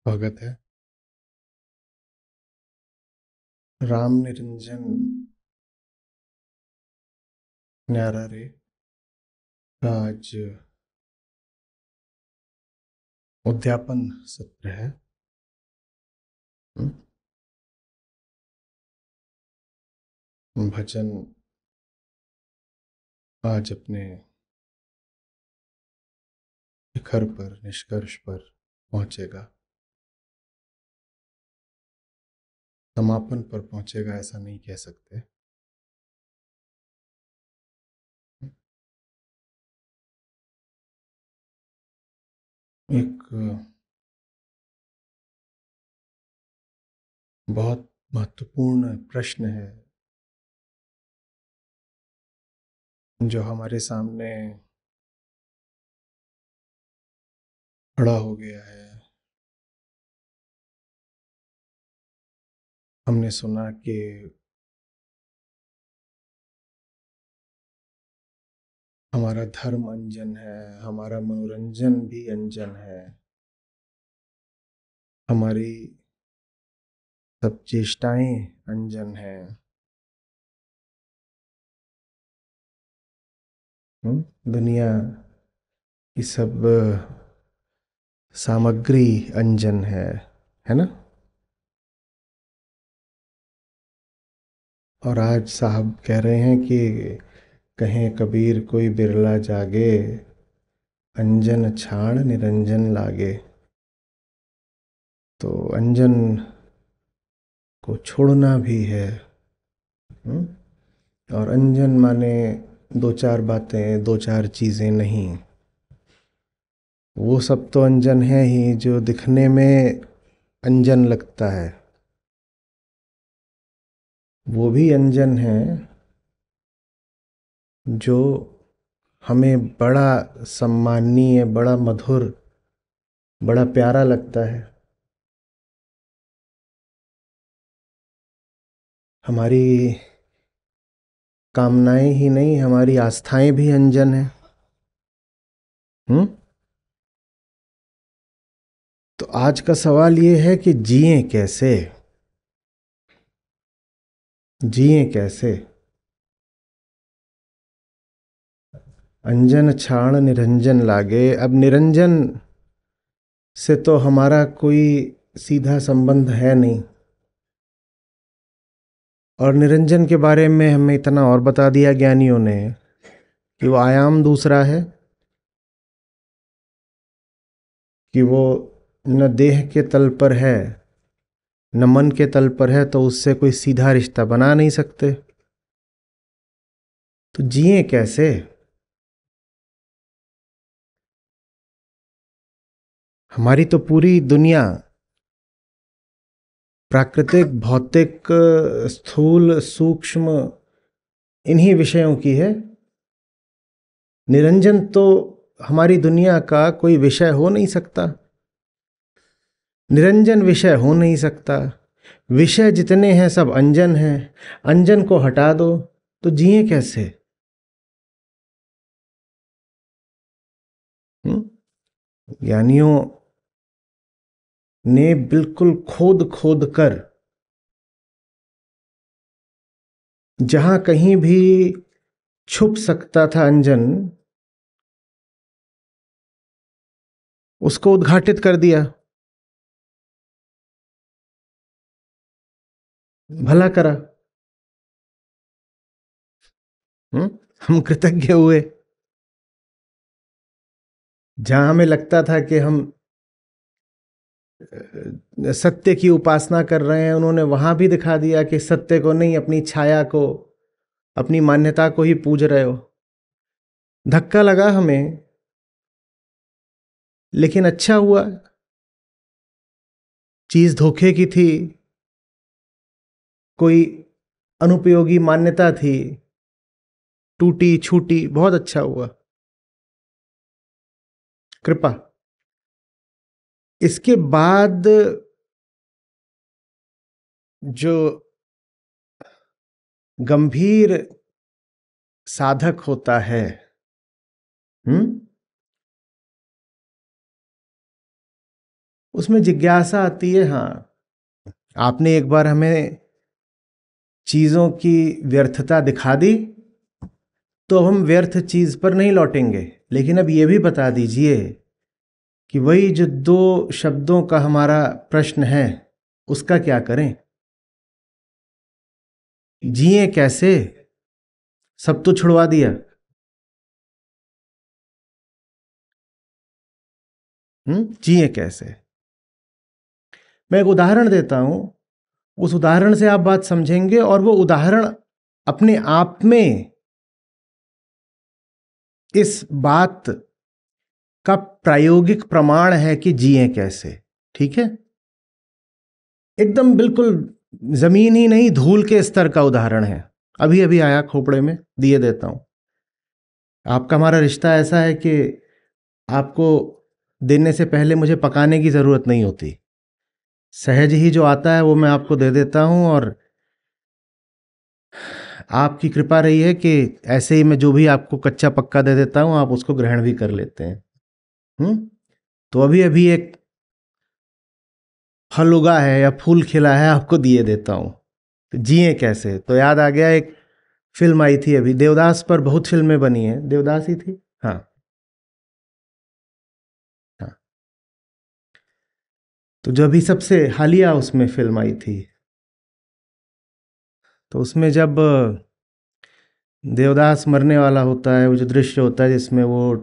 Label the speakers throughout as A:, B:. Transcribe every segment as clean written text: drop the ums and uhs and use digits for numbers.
A: भगत है। राम निरंजन न्यारा रे का आज उद्यापन सत्र है। भजन आज अपने शिखर पर, निष्कर्ष पर पहुंचेगा। समापन पर पहुंचेगा ऐसा नहीं कह सकते। एक बहुत महत्वपूर्ण प्रश्न है जो हमारे सामने खड़ा हो गया है। हमने सुना कि हमारा धर्म अंजन है, हमारा मनोरंजन भी अंजन है, हमारी सब चेष्टाएं अंजन है। दुनिया की सब सामग्री अंजन है ना। और आज साहब कह रहे हैं कि कहें कबीर कोई बिरला जागे, अंजन छाण निरंजन लागे। तो अंजन को छोड़ना भी है। और अंजन माने दो चार बातें, दो चार चीजें नहीं। वो सब तो अंजन है ही जो दिखने में अंजन लगता है। वो भी अंजन है जो हमें बड़ा सम्माननीय, बड़ा मधुर, बड़ा प्यारा लगता है। हमारी कामनाएं ही नहीं, हमारी आस्थाएं भी अंजन है। हम्म। तो आज का सवाल ये है कि जिएं कैसे, जिएं कैसे। अंजन छाण निरंजन लागे। अब निरंजन से तो हमारा कोई सीधा संबंध है नहीं। और निरंजन के बारे में हमें इतना और बता दिया ज्ञानियों ने कि वो आयाम दूसरा है, कि वो न देह के तल पर है न मन के तल पर है, तो उससे कोई सीधा रिश्ता बना नहीं सकते। तो जिए कैसे। हमारी तो पूरी दुनिया प्राकृतिक, भौतिक, स्थूल, सूक्ष्म इन्हीं विषयों की है। निरंजन तो हमारी दुनिया का कोई विषय हो नहीं सकता। निरंजन विषय हो नहीं सकता। विषय जितने हैं सब अंजन हैं। अंजन को हटा दो तो जिए कैसे। ज्ञानियों ने बिल्कुल खोद खोद कर, जहां कहीं भी छुप सकता था अंजन, उसको उद्घाटित कर दिया। भला करा। हम कृतज्ञ हुए। जहां हमें लगता था कि हम सत्य की उपासना कर रहे हैं, उन्होंने वहां भी दिखा दिया कि सत्य को नहीं, अपनी छाया को, अपनी मान्यता को ही पूज रहे हो। धक्का लगा हमें, लेकिन अच्छा हुआ। चीज धोखे की थी, कोई अनुपयोगी मान्यता थी, टूटी छूटी, बहुत अच्छा हुआ। कृपा। इसके बाद जो गंभीर साधक होता है, हम्म, उसमें जिज्ञासा आती है। हाँ, आपने एक बार हमें चीज़ों की व्यर्थता दिखा दी, तो हम व्यर्थ चीज़ पर नहीं लौटेंगे, लेकिन अब ये भी बता दीजिए कि वही जो दो शब्दों का हमारा प्रश्न है, उसका क्या करें? जिए कैसे? सब तो छुड़वा दिया। जिए कैसे? मैं एक उदाहरण देता हूं, उस उदाहरण से आप बात समझेंगे, और वो उदाहरण अपने आप में इस बात का प्रायोगिक प्रमाण है कि जिए कैसे। ठीक है? एकदम बिल्कुल जमीन ही नहीं, धूल के स्तर का उदाहरण है। अभी अभी आया खोपड़े में, दिए देता हूं। आपका हमारा रिश्ता ऐसा है कि आपको देने से पहले मुझे पकाने की जरूरत नहीं होती। सहज ही जो आता है वो मैं आपको दे देता हूं, और आपकी कृपा रही है कि ऐसे ही मैं जो भी आपको कच्चा पक्का दे देता हूं, आप उसको ग्रहण भी कर लेते हैं। तो अभी अभी एक फल उगा है या फूल खिला है, आपको दिए देता हूं। तो जिए कैसे? तो याद आ गया, एक फिल्म आई थी अभी, देवदास पर बहुत फिल्में बनी हैं। देवदास ही थी। हाँ, हाँ। तो जो अभी सबसे हालिया उसमें फिल्म आई थी, तो उसमें जब देवदास मरने वाला होता है, वो जो दृश्य होता है जिसमें वो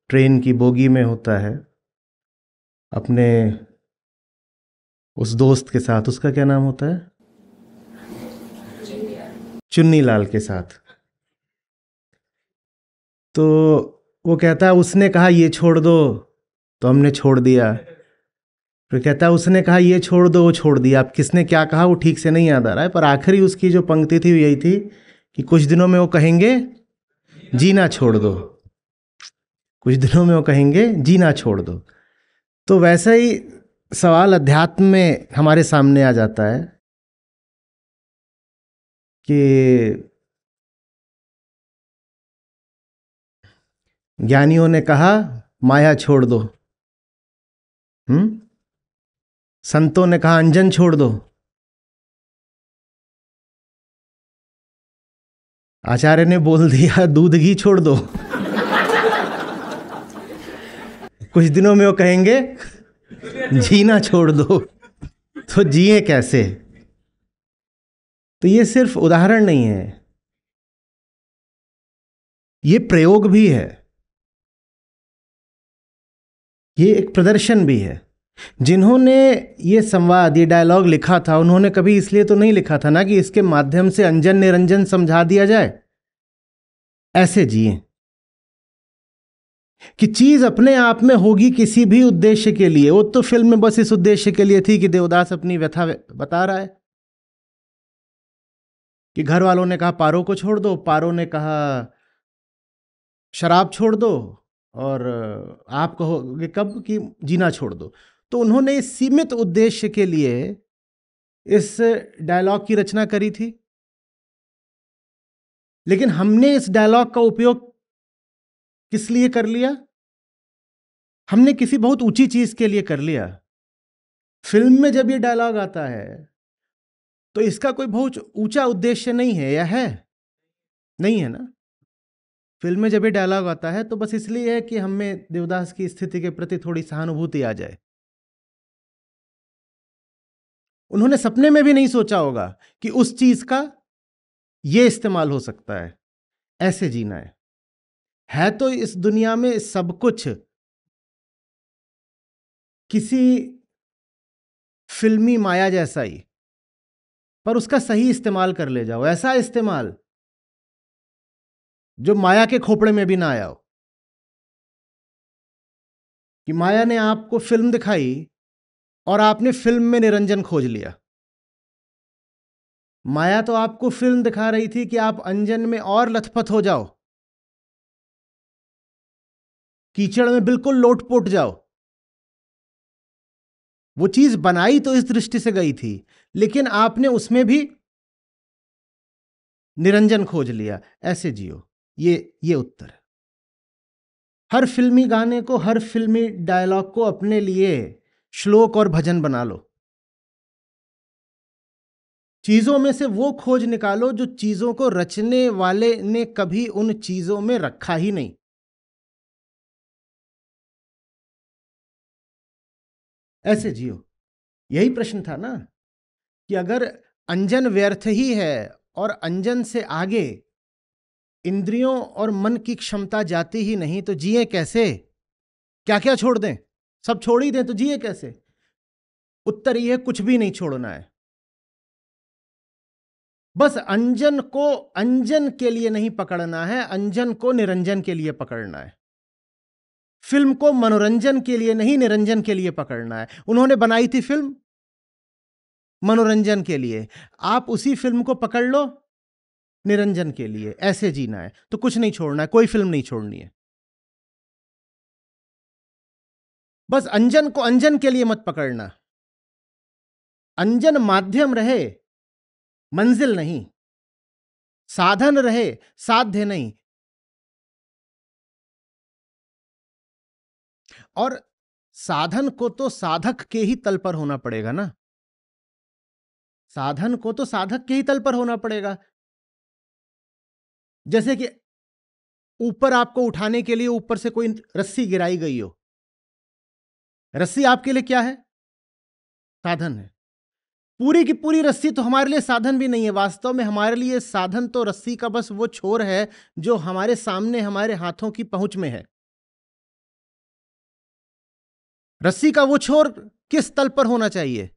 A: ट्रेन की बोगी में होता है अपने उस दोस्त के साथ, उसका क्या नाम होता है, चुन्नी लाल के साथ, तो वो कहता है उसने कहा ये छोड़ दो, तो हमने छोड़ दिया। फिर कहता है उसने कहा ये छोड़ दो, वो छोड़ दिया। अब किसने क्या कहा वो ठीक से नहीं याद आ रहा है, पर आखिरी उसकी जो पंक्ति थी वो यही थी कि कुछ दिनों में वो कहेंगे जीना छोड़ दो। कुछ दिनों में वो कहेंगे जीना छोड़ दो। तो वैसा ही सवाल अध्यात्म में हमारे सामने आ जाता है कि ज्ञानियों ने कहा माया छोड़ दो, संतों ने कहा अंजन छोड़ दो, आचार्य ने बोल दिया दूध घी छोड़ दो। कुछ दिनों में वो कहेंगे जीना छोड़ दो। तो जिए कैसे? तो ये सिर्फ उदाहरण नहीं है, ये प्रयोग भी है, ये एक प्रदर्शन भी है। जिन्होंने ये संवाद, ये डायलॉग लिखा था, उन्होंने कभी इसलिए तो नहीं लिखा था ना कि इसके माध्यम से अंजन निरंजन समझा दिया जाए। ऐसे जिए कि चीज अपने आप में होगी किसी भी उद्देश्य के लिए। वो तो फिल्म में बस इस उद्देश्य के लिए थी कि देवदास अपनी व्यथा बता रहा है कि घर वालों ने कहा पारो को छोड़ दो, पारो ने कहा शराब छोड़ दो, और आप कहोगे कब कि जीना छोड़ दो। तो उन्होंने इस सीमित उद्देश्य के लिए इस डायलॉग की रचना करी थी, लेकिन हमने इस डायलॉग का उपयोग किस लिए कर लिया? हमने किसी बहुत ऊंची चीज के लिए कर लिया। फिल्म में जब ये डायलॉग आता है तो इसका कोई बहुत ऊंचा उद्देश्य नहीं है, या है? नहीं है ना। फिल्म में जब ये डायलॉग आता है तो बस इसलिए है कि हमें देवदास की स्थिति के प्रति थोड़ी सहानुभूति आ जाए। उन्होंने सपने में भी नहीं सोचा होगा कि उस चीज का ये इस्तेमाल हो सकता है। ऐसे जीना है तो इस दुनिया में सब कुछ किसी फिल्मी माया जैसा ही, पर उसका सही इस्तेमाल कर ले जाओ। ऐसा इस्तेमाल जो माया के खोपड़े में भी ना आया हो, कि माया ने आपको फिल्म दिखाई और आपने फिल्म में निरंजन खोज लिया। माया तो आपको फिल्म दिखा रही थी कि आप अंजन में और लथपथ हो जाओ, कीचड़ में बिल्कुल लोटपोट जाओ। वो चीज बनाई तो इस दृष्टि से गई थी, लेकिन आपने उसमें भी निरंजन खोज लिया। ऐसे जियो। ये उत्तर है। हर फिल्मी गाने को, हर फिल्मी डायलॉग को अपने लिए श्लोक और भजन बना लो। चीजों में से वो खोज निकालो जो चीजों को रचने वाले ने कभी उन चीजों में रखा ही नहीं। ऐसे जियो। यही प्रश्न था ना कि अगर अंजन व्यर्थ ही है और अंजन से आगे इंद्रियों और मन की क्षमता जाती ही नहीं तो जिए कैसे? क्या क्या छोड़ दें? सब छोड़ ही दें तो जिए कैसे? उत्तर यह कुछ भी नहीं छोड़ना है। बस अंजन को अंजन के लिए नहीं पकड़ना है, अंजन को निरंजन के लिए पकड़ना है। फिल्म को मनोरंजन के लिए नहीं, निरंजन के लिए पकड़ना है। उन्होंने बनाई थी फिल्म मनोरंजन के लिए, आप उसी फिल्म को पकड़ लो निरंजन के लिए। ऐसे जीना है तो कुछ नहीं छोड़ना है, कोई फिल्म नहीं छोड़नी है। बस अंजन को अंजन के लिए मत पकड़ना। अंजन माध्यम रहे, मंजिल नहीं। साधन रहे, साध्य नहीं। और साधन को तो साधक के ही तल पर होना पड़ेगा ना। साधन को तो साधक के ही तल पर होना पड़ेगा। जैसे कि ऊपर आपको उठाने के लिए ऊपर से कोई रस्सी गिराई गई हो, रस्सी आपके लिए क्या है? साधन है। पूरी की पूरी रस्सी तो हमारे लिए साधन भी नहीं है। वास्तव में हमारे लिए साधन तो रस्सी का बस वो छोर है जो हमारे सामने हमारे हाथों की पहुंच में है। रस्सी का वो छोर किस तल पर होना चाहिए?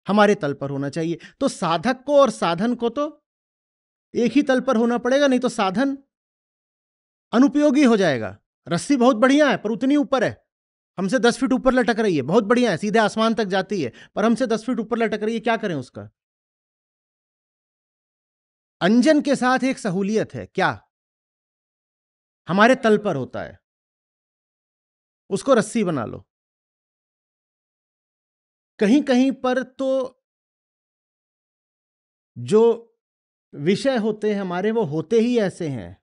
A: हमारे तल पर होना चाहिए। तो साधक को और साधन को तो एक ही तल पर होना पड़ेगा, नहीं तो साधन अनुपयोगी हो जाएगा। रस्सी बहुत बढ़िया है पर उतनी ऊपर है, हमसे 10 फीट ऊपर लटक रही है, बहुत बढ़िया है, सीधे आसमान तक जाती है, पर हमसे 10 फीट ऊपर लटक रही है, क्या करें उसका? अंजन के साथ एक सहूलियत है, क्या? हमारे तल पर होता है, उसको रस्सी बना लो। कहीं कहीं पर तो जो विषय होते हैं हमारे, वो होते ही ऐसे हैं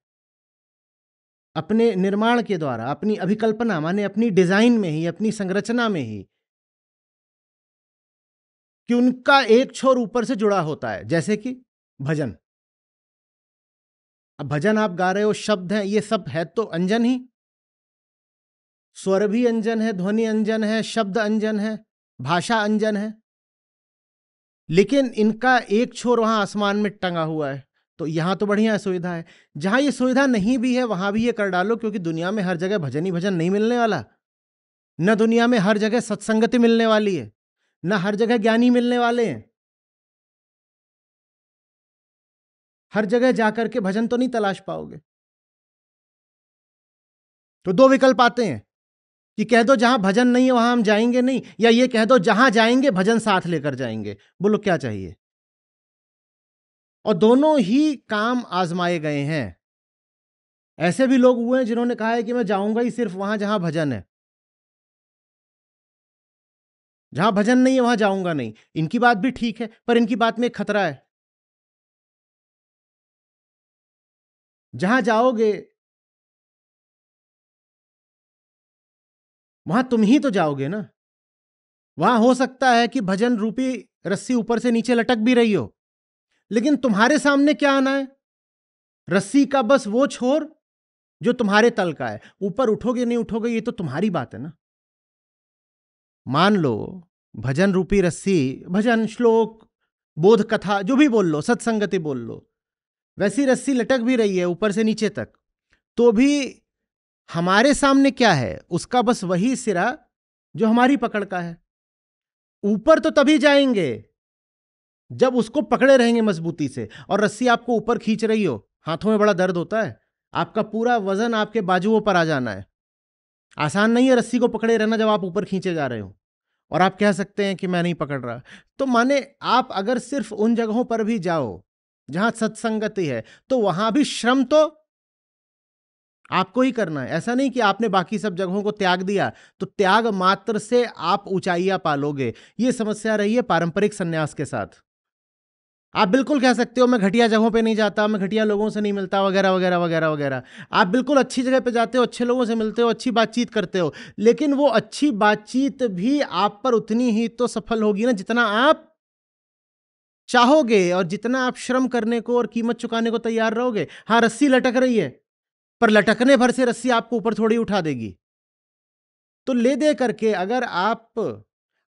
A: अपने निर्माण के द्वारा, अपनी अभिकल्पना माने अपनी डिजाइन में ही, अपनी संरचना में ही, कि उनका एक छोर ऊपर से जुड़ा होता है। जैसे कि भजन। अब भजन आप गा रहे हो, शब्द हैं, ये सब है तो अंजन ही। स्वर भी अंजन है, ध्वनि अंजन है, शब्द अंजन है, भाषा अंजन है, लेकिन इनका एक छोर वहां आसमान में टंगा हुआ है। तो यहां तो बढ़िया सुविधा है। जहां ये सुविधा नहीं भी है वहां भी ये कर डालो, क्योंकि दुनिया में हर जगह भजन ही भजन नहीं मिलने वाला। न दुनिया में हर जगह सत्संगति मिलने वाली है, न हर जगह ज्ञानी मिलने वाले हैं। हर जगह जाकर के भजन तो नहीं तलाश पाओगे। तो दो विकल्प आते हैं कि कह दो जहां भजन नहीं है वहां हम जाएंगे नहीं, या ये कह दो जहां जाएंगे भजन साथ लेकर जाएंगे। बोलो क्या चाहिए? और दोनों ही काम आजमाए गए हैं। ऐसे भी लोग हुए हैं जिन्होंने कहा है कि मैं जाऊंगा ही सिर्फ वहां जहां भजन है, जहां भजन नहीं है वहां जाऊंगा नहीं। इनकी बात भी ठीक है, पर इनकी बात में एक खतरा है। जहां जाओगे वहां तुम ही तो जाओगे ना। वहां हो सकता है कि भजन रूपी रस्सी ऊपर से नीचे लटक भी रही हो, लेकिन तुम्हारे सामने क्या आना है? रस्सी का बस वो छोर जो तुम्हारे तल का है। ऊपर उठोगे नहीं उठोगे ये तो तुम्हारी बात है ना। मान लो भजन रूपी रस्सी, भजन, श्लोक, बोध कथा, जो भी बोल लो, सत्संगति बोल लो, वैसी रस्सी लटक भी रही है ऊपर से नीचे तक, तो भी हमारे सामने क्या है? उसका बस वही सिरा जो हमारी पकड़ का है। ऊपर तो तभी जाएंगे जब उसको पकड़े रहेंगे मजबूती से। और रस्सी आपको ऊपर खींच रही हो, हाथों में बड़ा दर्द होता है, आपका पूरा वजन आपके बाजुओं पर आ जाना है। आसान नहीं है रस्सी को पकड़े रहना जब आप ऊपर खींचे जा रहे हो। और आप कह सकते हैं कि मैं नहीं पकड़ रहा। तो माने आप अगर सिर्फ उन जगहों पर भी जाओ जहां सत्संगति है, तो वहां भी श्रम तो आपको ही करना है। ऐसा नहीं कि आपने बाकी सब जगहों को त्याग दिया तो त्याग मात्र से आप ऊंचाइयां पालोगे। यह समस्या रही है पारंपरिक सन्यास के साथ। आप बिल्कुल कह सकते हो मैं घटिया जगहों पे नहीं जाता, मैं घटिया लोगों से नहीं मिलता, वगैरह वगैरह वगैरह वगैरह। आप बिल्कुल अच्छी जगह पे जाते हो, अच्छे लोगों से मिलते हो, अच्छी बातचीत करते हो, लेकिन वो अच्छी बातचीत भी आप पर उतनी ही तो सफल होगी ना जितना आप चाहोगे और जितना आप श्रम करने को और कीमत चुकाने को तैयार रहोगे। हाँ, रस्सी लटक रही है, पर लटकने भर से रस्सी आपको ऊपर थोड़ी उठा देगी। तो ले दे करके अगर आप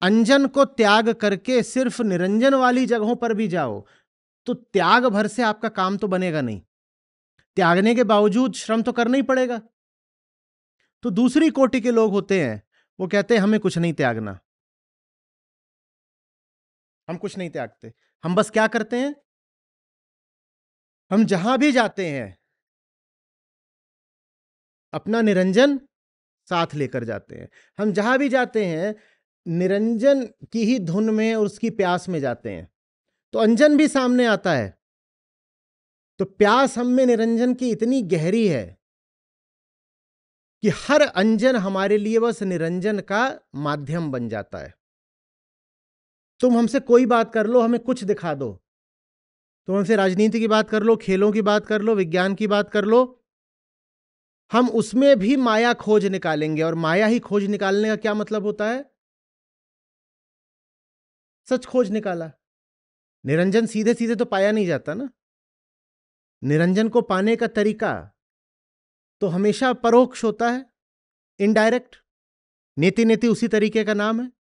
A: अंजन को त्याग करके सिर्फ निरंजन वाली जगहों पर भी जाओ तो त्याग भर से आपका काम तो बनेगा नहीं। त्यागने के बावजूद श्रम तो करना ही पड़ेगा। तो दूसरी कोटि के लोग होते हैं, वो कहते हैं हमें कुछ नहीं त्यागना, हम कुछ नहीं त्यागते, हम बस क्या करते हैं, हम जहां भी जाते हैं अपना निरंजन साथ लेकर जाते हैं। हम जहां भी जाते हैं निरंजन की ही धुन में और उसकी प्यास में जाते हैं। तो अंजन भी सामने आता है, तो प्यास हम में निरंजन की इतनी गहरी है कि हर अंजन हमारे लिए बस निरंजन का माध्यम बन जाता है। तुम हमसे कोई बात कर लो, हमें कुछ दिखा दो, तुम हमसे राजनीति की बात कर लो, खेलों की बात कर लो, विज्ञान की बात कर लो, हम उसमें भी माया खोज निकालेंगे। और माया ही खोज निकालने का क्या मतलब होता है? सच खोज निकाला। निरंजन सीधे सीधे तो पाया नहीं जाता ना। निरंजन को पाने का तरीका तो हमेशा परोक्ष होता है, इनडायरेक्ट। नेति नेति उसी तरीके का नाम है।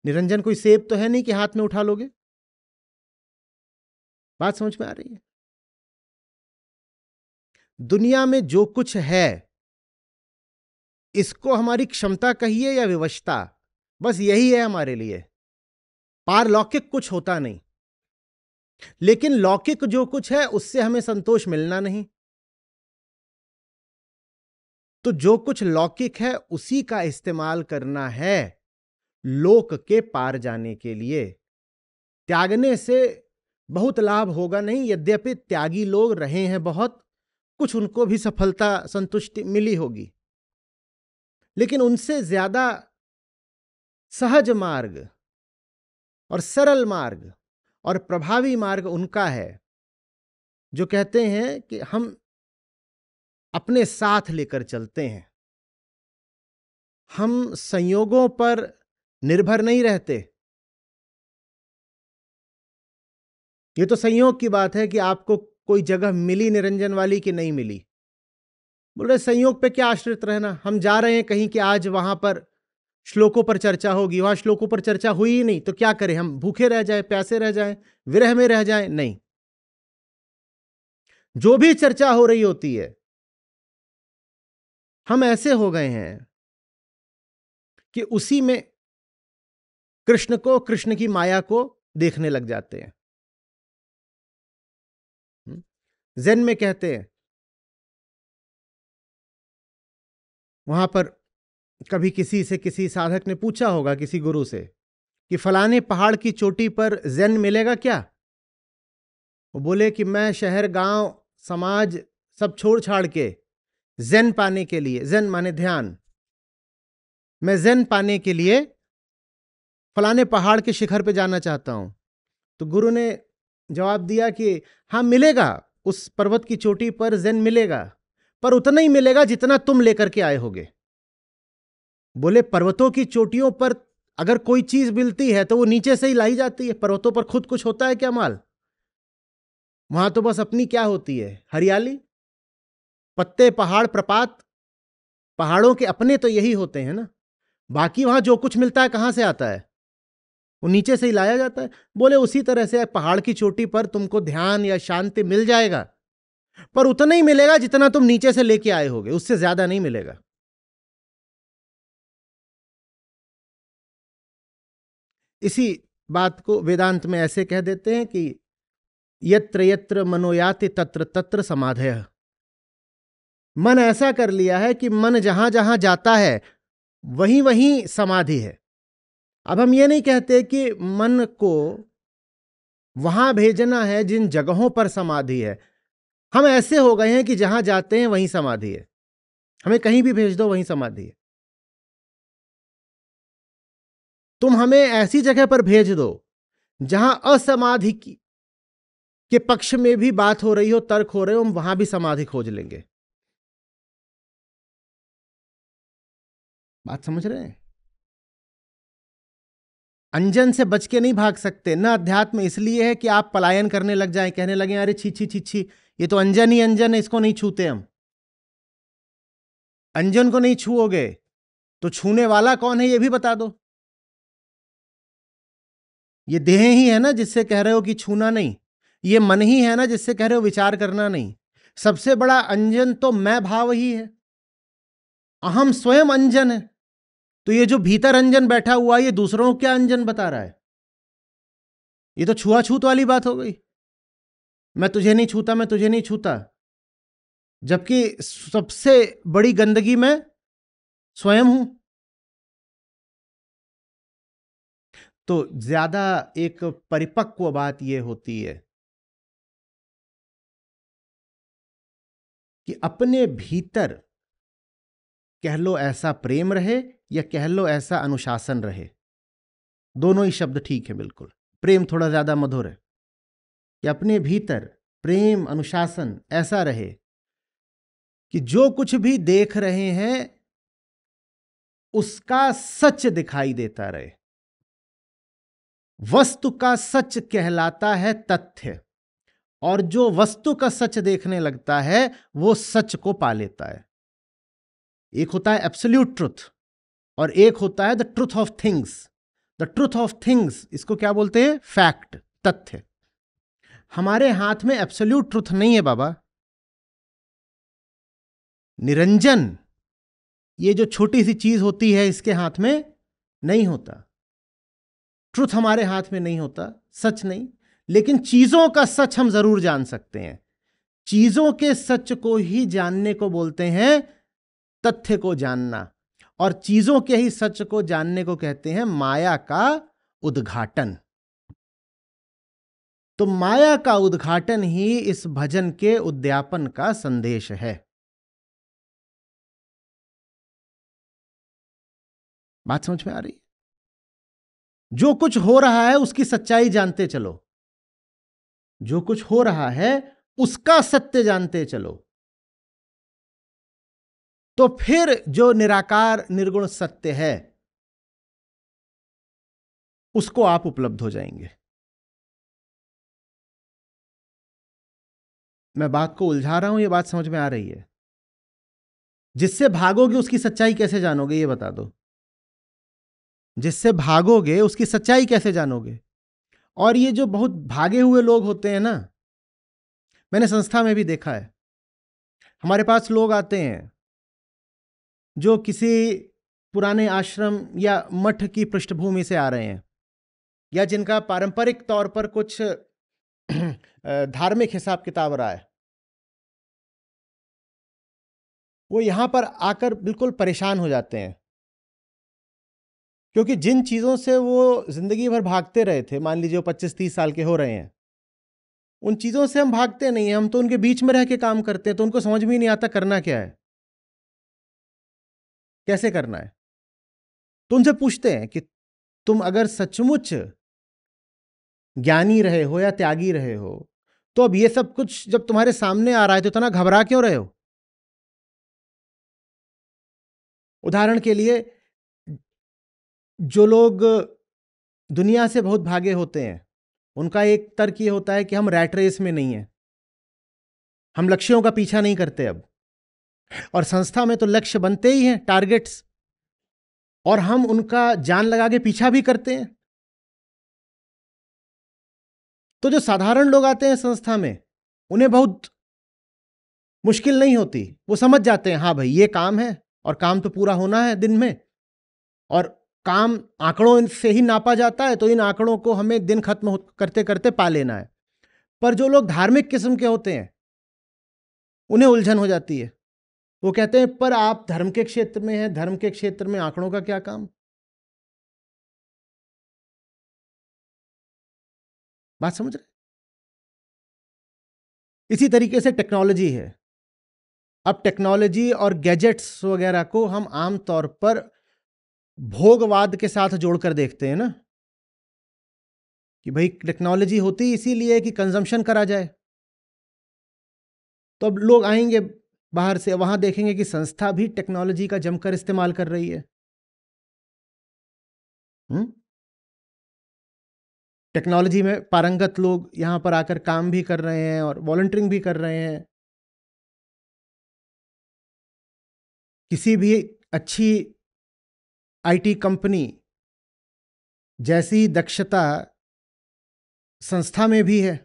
A: निरंजन कोई सेब तो है नहीं कि हाथ में उठा लोगे। बात समझ में आ रही है? दुनिया में जो कुछ है इसको हमारी क्षमता कहिए या विवशता, बस यही है हमारे लिए। पारलौकिक कुछ होता नहीं, लेकिन लौकिक जो कुछ है उससे हमें संतोष मिलना नहीं। तो जो कुछ लौकिक है उसी का इस्तेमाल करना है लोक के पार जाने के लिए। त्यागने से बहुत लाभ होगा नहीं, यद्यपि त्यागी लोग रहे हैं बहुत, कुछ उनको भी सफलता संतुष्टि मिली होगी, लेकिन उनसे ज्यादा सहज मार्ग और सरल मार्ग और प्रभावी मार्ग उनका है जो कहते हैं कि हम अपने साथ लेकर चलते हैं, हम संयोगों पर निर्भर नहीं रहते। ये तो संयोग की बात है कि आपको कोई जगह मिली निरंजन वाली कि नहीं मिली। बोल रहे संयोग पे क्या आश्रित रहना, हम जा रहे हैं कहीं कि आज वहां पर श्लोकों पर चर्चा होगी, वहां श्लोकों पर चर्चा हुई ही नहीं तो क्या करें, हम भूखे रह जाएं, प्यासे रह जाएं, विरह में रह जाएं? नहीं, जो भी चर्चा हो रही होती है हम ऐसे हो गए हैं कि उसी में कृष्ण को, कृष्ण की माया को देखने लग जाते हैं। ज़ेन में कहते हैं, वहां पर कभी किसी से, किसी साधक ने पूछा होगा किसी गुरु से कि फलाने पहाड़ की चोटी पर ज़ेन मिलेगा क्या? वो बोले कि मैं शहर गांव समाज सब छोड़ छाड़ के ज़ेन पाने के लिए, ज़ेन माने ध्यान, मैं ज़ेन पाने के लिए फलाने पहाड़ के शिखर पे जाना चाहता हूं। तो गुरु ने जवाब दिया कि हाँ मिलेगा, उस पर्वत की चोटी पर ज़ेन मिलेगा, पर उतना ही मिलेगा जितना तुम लेकर के आए होगे। बोले पर्वतों की चोटियों पर अगर कोई चीज मिलती है तो वो नीचे से ही लाई जाती है, पर्वतों पर खुद कुछ होता है क्या माल? वहां तो बस अपनी क्या होती है, हरियाली, पत्ते, पहाड़, प्रपात। पहाड़ों के अपने तो यही होते हैं ना। बाकी वहां जो कुछ मिलता है कहां से आता है? वो नीचे से ही लाया जाता है। बोले उसी तरह से पहाड़ की चोटी पर तुमको ध्यान या शांति मिल जाएगा, पर उतना ही मिलेगा जितना तुम नीचे से लेके आए होगे, उससे ज्यादा नहीं मिलेगा। इसी बात को वेदांत में ऐसे कह देते हैं कि यत्र यत्र मनोयाति तत्र तत्र समाधयः। मन ऐसा कर लिया है कि मन जहां जहां जाता है वहीं वहीं समाधि है। अब हम ये नहीं कहते कि मन को वहां भेजना है जिन जगहों पर समाधि है। हम ऐसे हो गए हैं कि जहां जाते हैं वहीं समाधि है, हमें कहीं भी भेज दो वहीं समाधि है। तुम हमें ऐसी जगह पर भेज दो जहां असमाधि की के पक्ष में भी बात हो रही हो, तर्क हो रहे हो, हम वहां भी समाधि खोज लेंगे। बात समझ रहे हैं? अंजन से बच के नहीं भाग सकते ना। अध्यात्म इसलिए है कि आप पलायन करने लग जाएं, कहने लगे अरे छी छी छी छी, ये तो अंजन ही अंजन है, इसको नहीं छूते हम। अंजन को नहीं छूओगे तो छूने वाला कौन है ये भी बता दो। ये देह ही है ना जिससे कह रहे हो कि छूना नहीं, ये मन ही है ना जिससे कह रहे हो विचार करना नहीं। सबसे बड़ा अंजन तो मैं भाव ही है, अहम स्वयं अंजन है। तो ये जो भीतर अंजन बैठा हुआ ये दूसरों को क्या अंजन बता रहा है? ये तो छुआछूत वाली बात हो गई। मैं तुझे नहीं छूता, मैं तुझे नहीं छूता, जबकि सबसे बड़ी गंदगी मैं स्वयं हूं। तो ज्यादा एक परिपक्व बात यह होती है कि अपने भीतर कह लो ऐसा प्रेम रहे या कह लो ऐसा अनुशासन रहे, दोनों ही शब्द ठीक है बिल्कुल। प्रेम थोड़ा ज्यादा मधुर है कि अपने भीतर प्रेम अनुशासन ऐसा रहे कि जो कुछ भी देख रहे हैं उसका सच दिखाई देता रहे। वस्तु का सच कहलाता है तथ्य, और जो वस्तु का सच देखने लगता है वो सच को पा लेता है। एक होता है एब्सोल्यूट ट्रुथ और एक होता है the truth of things. The truth of things इसको क्या बोलते हैं? फैक्ट, तथ्य। हमारे हाथ में एब्सोल्यूट ट्रुथ नहीं है बाबा। निरंजन ये जो छोटी सी चीज होती है इसके हाथ में नहीं होता। ट्रुथ हमारे हाथ में नहीं होता, सच नहीं, लेकिन चीजों का सच हम जरूर जान सकते हैं। चीजों के सच को ही जानने को बोलते हैं तथ्य को जानना, और चीजों के ही सच को जानने को कहते हैं माया का उद्घाटन। तो माया का उद्घाटन ही इस भजन के उद्यापन का संदेश है। बात समझ में आ रही? जो कुछ हो रहा है उसकी सच्चाई जानते चलो, जो कुछ हो रहा है उसका सत्य जानते चलो, तो फिर जो निराकार निर्गुण सत्य है उसको आप उपलब्ध हो जाएंगे। मैं बात को उलझा रहा हूं, ये बात समझ में आ रही है? जिससे भागोगे उसकी सच्चाई कैसे जानोगे ये बता दो। जिससे भागोगे उसकी सच्चाई कैसे जानोगे? और ये जो बहुत भागे हुए लोग होते हैं ना, मैंने संस्था में भी देखा है, हमारे पास लोग आते हैं जो किसी पुराने आश्रम या मठ की पृष्ठभूमि से आ रहे हैं, या जिनका पारंपरिक तौर पर कुछ धार्मिक हिसाब किताब रहा है। वो यहां पर आकर बिल्कुल परेशान हो जाते हैं, क्योंकि जिन चीजों से वो जिंदगी भर भागते रहे थे, मान लीजिए 25-30 साल के हो रहे हैं, उन चीजों से हम भागते नहीं हैं, हम तो उनके बीच में रह के काम करते हैं। तो उनको समझ में नहीं आता करना क्या है, कैसे करना है। तो उनसे पूछते हैं कि तुम अगर सचमुच ज्ञानी रहे हो या त्यागी रहे हो, तो अब ये सब कुछ जब तुम्हारे सामने आ रहा है तो इतना घबरा क्यों रहे हो? उदाहरण के लिए, जो लोग दुनिया से बहुत भागे होते हैं उनका एक तर्क ये होता है कि हम रैट रेस में नहीं है, हम लक्ष्यों का पीछा नहीं करते अब। और संस्था में तो लक्ष्य बनते ही हैं, टारगेट्स, और हम उनका जान लगा के पीछा भी करते हैं। तो जो साधारण लोग आते हैं संस्था में, उन्हें बहुत मुश्किल नहीं होती, वो समझ जाते हैं हाँ भाई ये काम है और काम तो पूरा होना है दिन में, और काम आंकड़ों से ही नापा जाता है, तो इन आंकड़ों को हमें दिन खत्म करते करते पा लेना है। पर जो लोग धार्मिक किस्म के होते हैं उन्हें उलझन हो जाती है। वो कहते हैं पर आप धर्म के क्षेत्र में हैं, धर्म के क्षेत्र में आंकड़ों का क्या काम? बात समझ रहे? इसी तरीके से टेक्नोलॉजी है। अब टेक्नोलॉजी और गैजेट्स वगैरह को हम आम तौर पर भोगवाद के साथ जोड़कर देखते हैं ना, कि भाई टेक्नोलॉजी होती इसीलिए है कि कंजम्पशन करा जाए। तो अब लोग आएंगे बाहर से, वहां देखेंगे कि संस्था भी टेक्नोलॉजी का जमकर इस्तेमाल कर रही है। टेक्नोलॉजी में पारंगत लोग यहाँ पर आकर काम भी कर रहे हैं और वॉलंटियरिंग भी कर रहे हैं। किसी भी अच्छी आईटी कंपनी जैसी दक्षता संस्था में भी है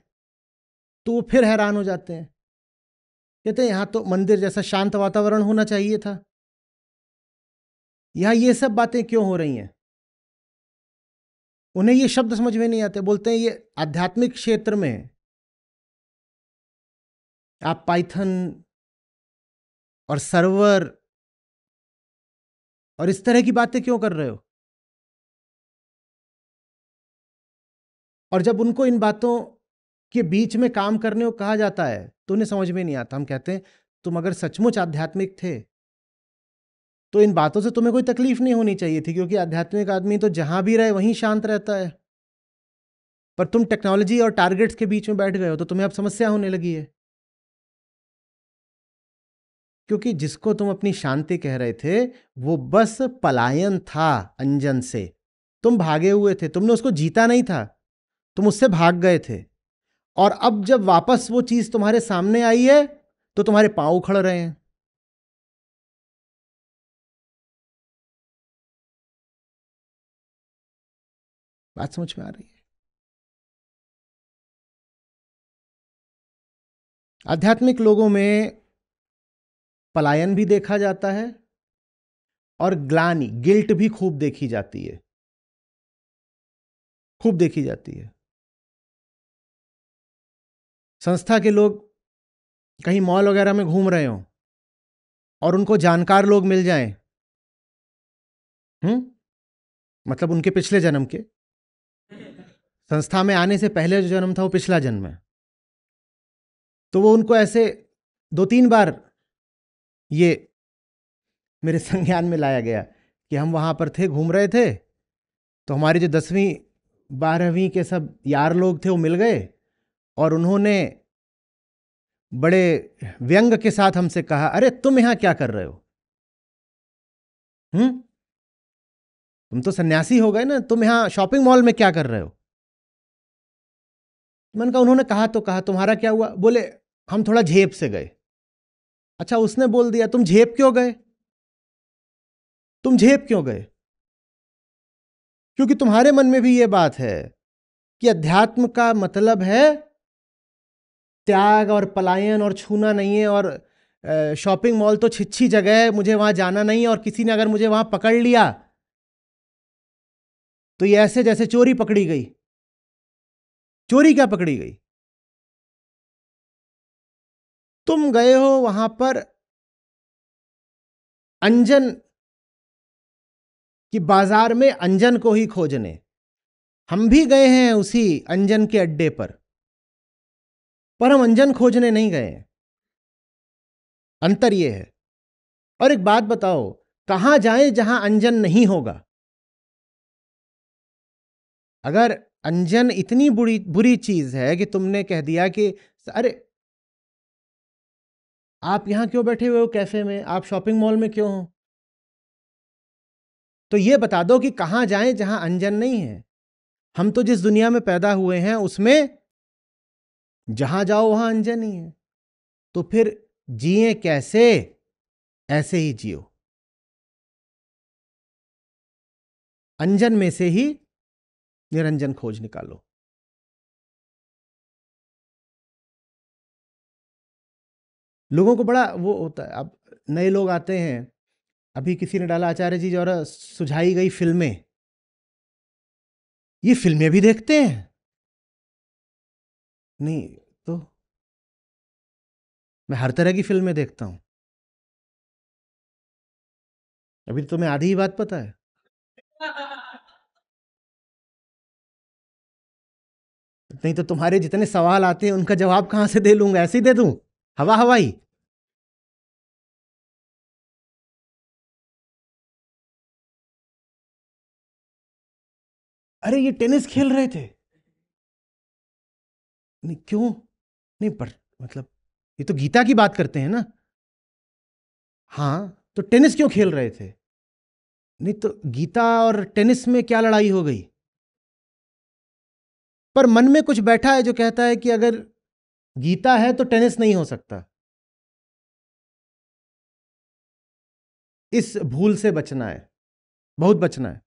A: तो वो फिर हैरान हो जाते हैं, कहते हैं यहाँ तो मंदिर जैसा शांत वातावरण होना चाहिए था, यहाँ ये सब बातें क्यों हो रही हैं। उन्हें ये शब्द समझ में नहीं आते, बोलते हैं ये आध्यात्मिक क्षेत्र में आप पाइथन और सर्वर और इस तरह की बातें क्यों कर रहे हो। और जब उनको इन बातों के बीच में काम करने को कहा जाता है तो उन्हें समझ में नहीं आता। हम कहते हैं तुम अगर सचमुच आध्यात्मिक थे तो इन बातों से तुम्हें कोई तकलीफ नहीं होनी चाहिए थी, क्योंकि आध्यात्मिक आदमी तो जहां भी रहे वहीं शांत रहता है। पर तुम टेक्नोलॉजी और टारगेट्स के बीच में बैठ गए हो तो तुम्हें अब समस्या होने लगी है। क्योंकि जिसको तुम अपनी शांति कह रहे थे वो बस पलायन था अंजन से, तुम भागे हुए थे, तुमने उसको जीता नहीं था, तुम उससे भाग गए थे। और अब जब वापस वो चीज तुम्हारे सामने आई है तो तुम्हारे पांव उखड़ रहे हैं। बात समझ में आ रही है। आध्यात्मिक लोगों में पलायन भी देखा जाता है और ग्लानि, गिल्ट भी खूब देखी जाती है, खूब देखी जाती है। संस्था के लोग कहीं मॉल वगैरह में घूम रहे हो और उनको जानकार लोग मिल जाएं, मतलब उनके पिछले जन्म के, संस्था में आने से पहले जो जन्म था वो पिछला जन्म है, तो वो उनको ऐसे 2-3 बार ये मेरे संज्ञान में लाया गया कि हम वहां पर थे, घूम रहे थे, तो हमारे जो 10वीं 12वीं के सब यार लोग थे वो मिल गए और उन्होंने बड़े व्यंग के साथ हमसे कहा, अरे तुम यहां क्या कर रहे हो, तुम तो सन्यासी हो गए ना, तुम यहां शॉपिंग मॉल में क्या कर रहे हो। मैंने कहा, उन्होंने कहा तो कहा, तुम्हारा क्या हुआ। बोले हम थोड़ा झेप से गए। अच्छा, उसने बोल दिया तुम झेप क्यों गए, तुम झेप क्यों गए। क्योंकि तुम्हारे मन में भी ये बात है कि अध्यात्म का मतलब है त्याग और पलायन और छूना नहीं है, और शॉपिंग मॉल तो छिच्छी जगह है, मुझे वहां जाना नहीं, और किसी ने अगर मुझे वहां पकड़ लिया तो ये ऐसे जैसे चोरी पकड़ी गई। चोरी क्या पकड़ी गई, तुम गए हो वहां पर अंजन की बाजार में अंजन को ही खोजने। हम भी गए हैं उसी अंजन के अड्डे पर हम अंजन खोजने नहीं गए हैं। अंतर यह है। और एक बात बताओ, कहां जाएं जहां अंजन नहीं होगा। अगर अंजन इतनी बुरी बुरी चीज है कि तुमने कह दिया कि अरे आप यहां क्यों बैठे हुए हो कैफे में, आप शॉपिंग मॉल में क्यों हो, तो ये बता दो कि कहां जाएं जहां अंजन नहीं है। हम तो जिस दुनिया में पैदा हुए हैं उसमें जहां जाओ वहां अंजन ही है, तो फिर जिए कैसे, ऐसे ही जियो, अंजन में से ही निरंजन खोज निकालो। लोगों को बड़ा वो होता है, अब नए लोग आते हैं, अभी किसी ने डाला आचार्य जी द्वारा सुझाई गई फिल्में, ये फिल्में भी देखते हैं। नहीं तो मैं हर तरह की फिल्में देखता हूं। अभी तो तुम्हें आधी ही बात पता है। नहीं तो तुम्हारे जितने सवाल आते हैं उनका जवाब कहां से दे लूंगा, ऐसे ही दे दूं हवा हवाई। अरे ये टेनिस खेल रहे थे, नहीं क्यों? नहीं पर मतलब ये तो गीता की बात करते हैं ना। हाँ, तो टेनिस क्यों खेल रहे थे? नहीं तो गीता और टेनिस में क्या लड़ाई हो गई? पर मन में कुछ बैठा है जो कहता है कि अगर गीता है तो टेनिस नहीं हो सकता। इस भूल से बचना है, बहुत बचना है।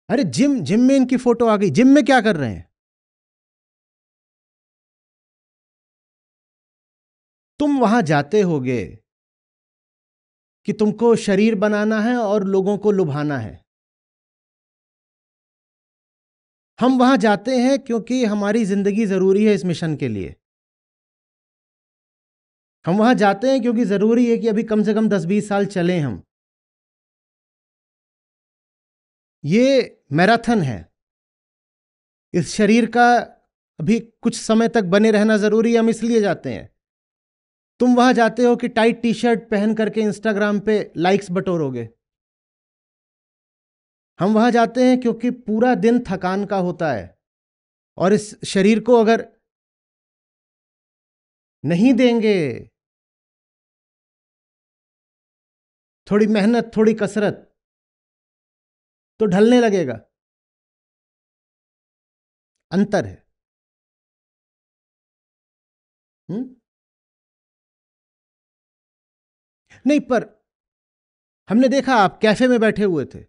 A: अरे जिम जिम में इनकी फोटो आ गई। जिम में क्या कर रहे हैं? तुम वहां जाते होगे कि तुमको शरीर बनाना है और लोगों को लुभाना है। हम वहां जाते हैं क्योंकि हमारी जिंदगी जरूरी है इस मिशन के लिए। हम वहां जाते हैं क्योंकि जरूरी है कि अभी कम से कम 10-20 साल चलें हम। ये मैराथन है। इस शरीर का अभी कुछ समय तक बने रहना जरूरी है, हम इसलिए जाते हैं। तुम वहां जाते हो कि टाइट टी शर्ट पहन करके इंस्टाग्राम पे लाइक्स बटोरोगे। हम वहां जाते हैं क्योंकि पूरा दिन थकान का होता है, और इस शरीर को अगर नहीं देंगे थोड़ी मेहनत, थोड़ी कसरत, तो ढलने लगेगा। अंतर है। हुँ? नहीं पर हमने देखा आप कैफे में बैठे हुए थे।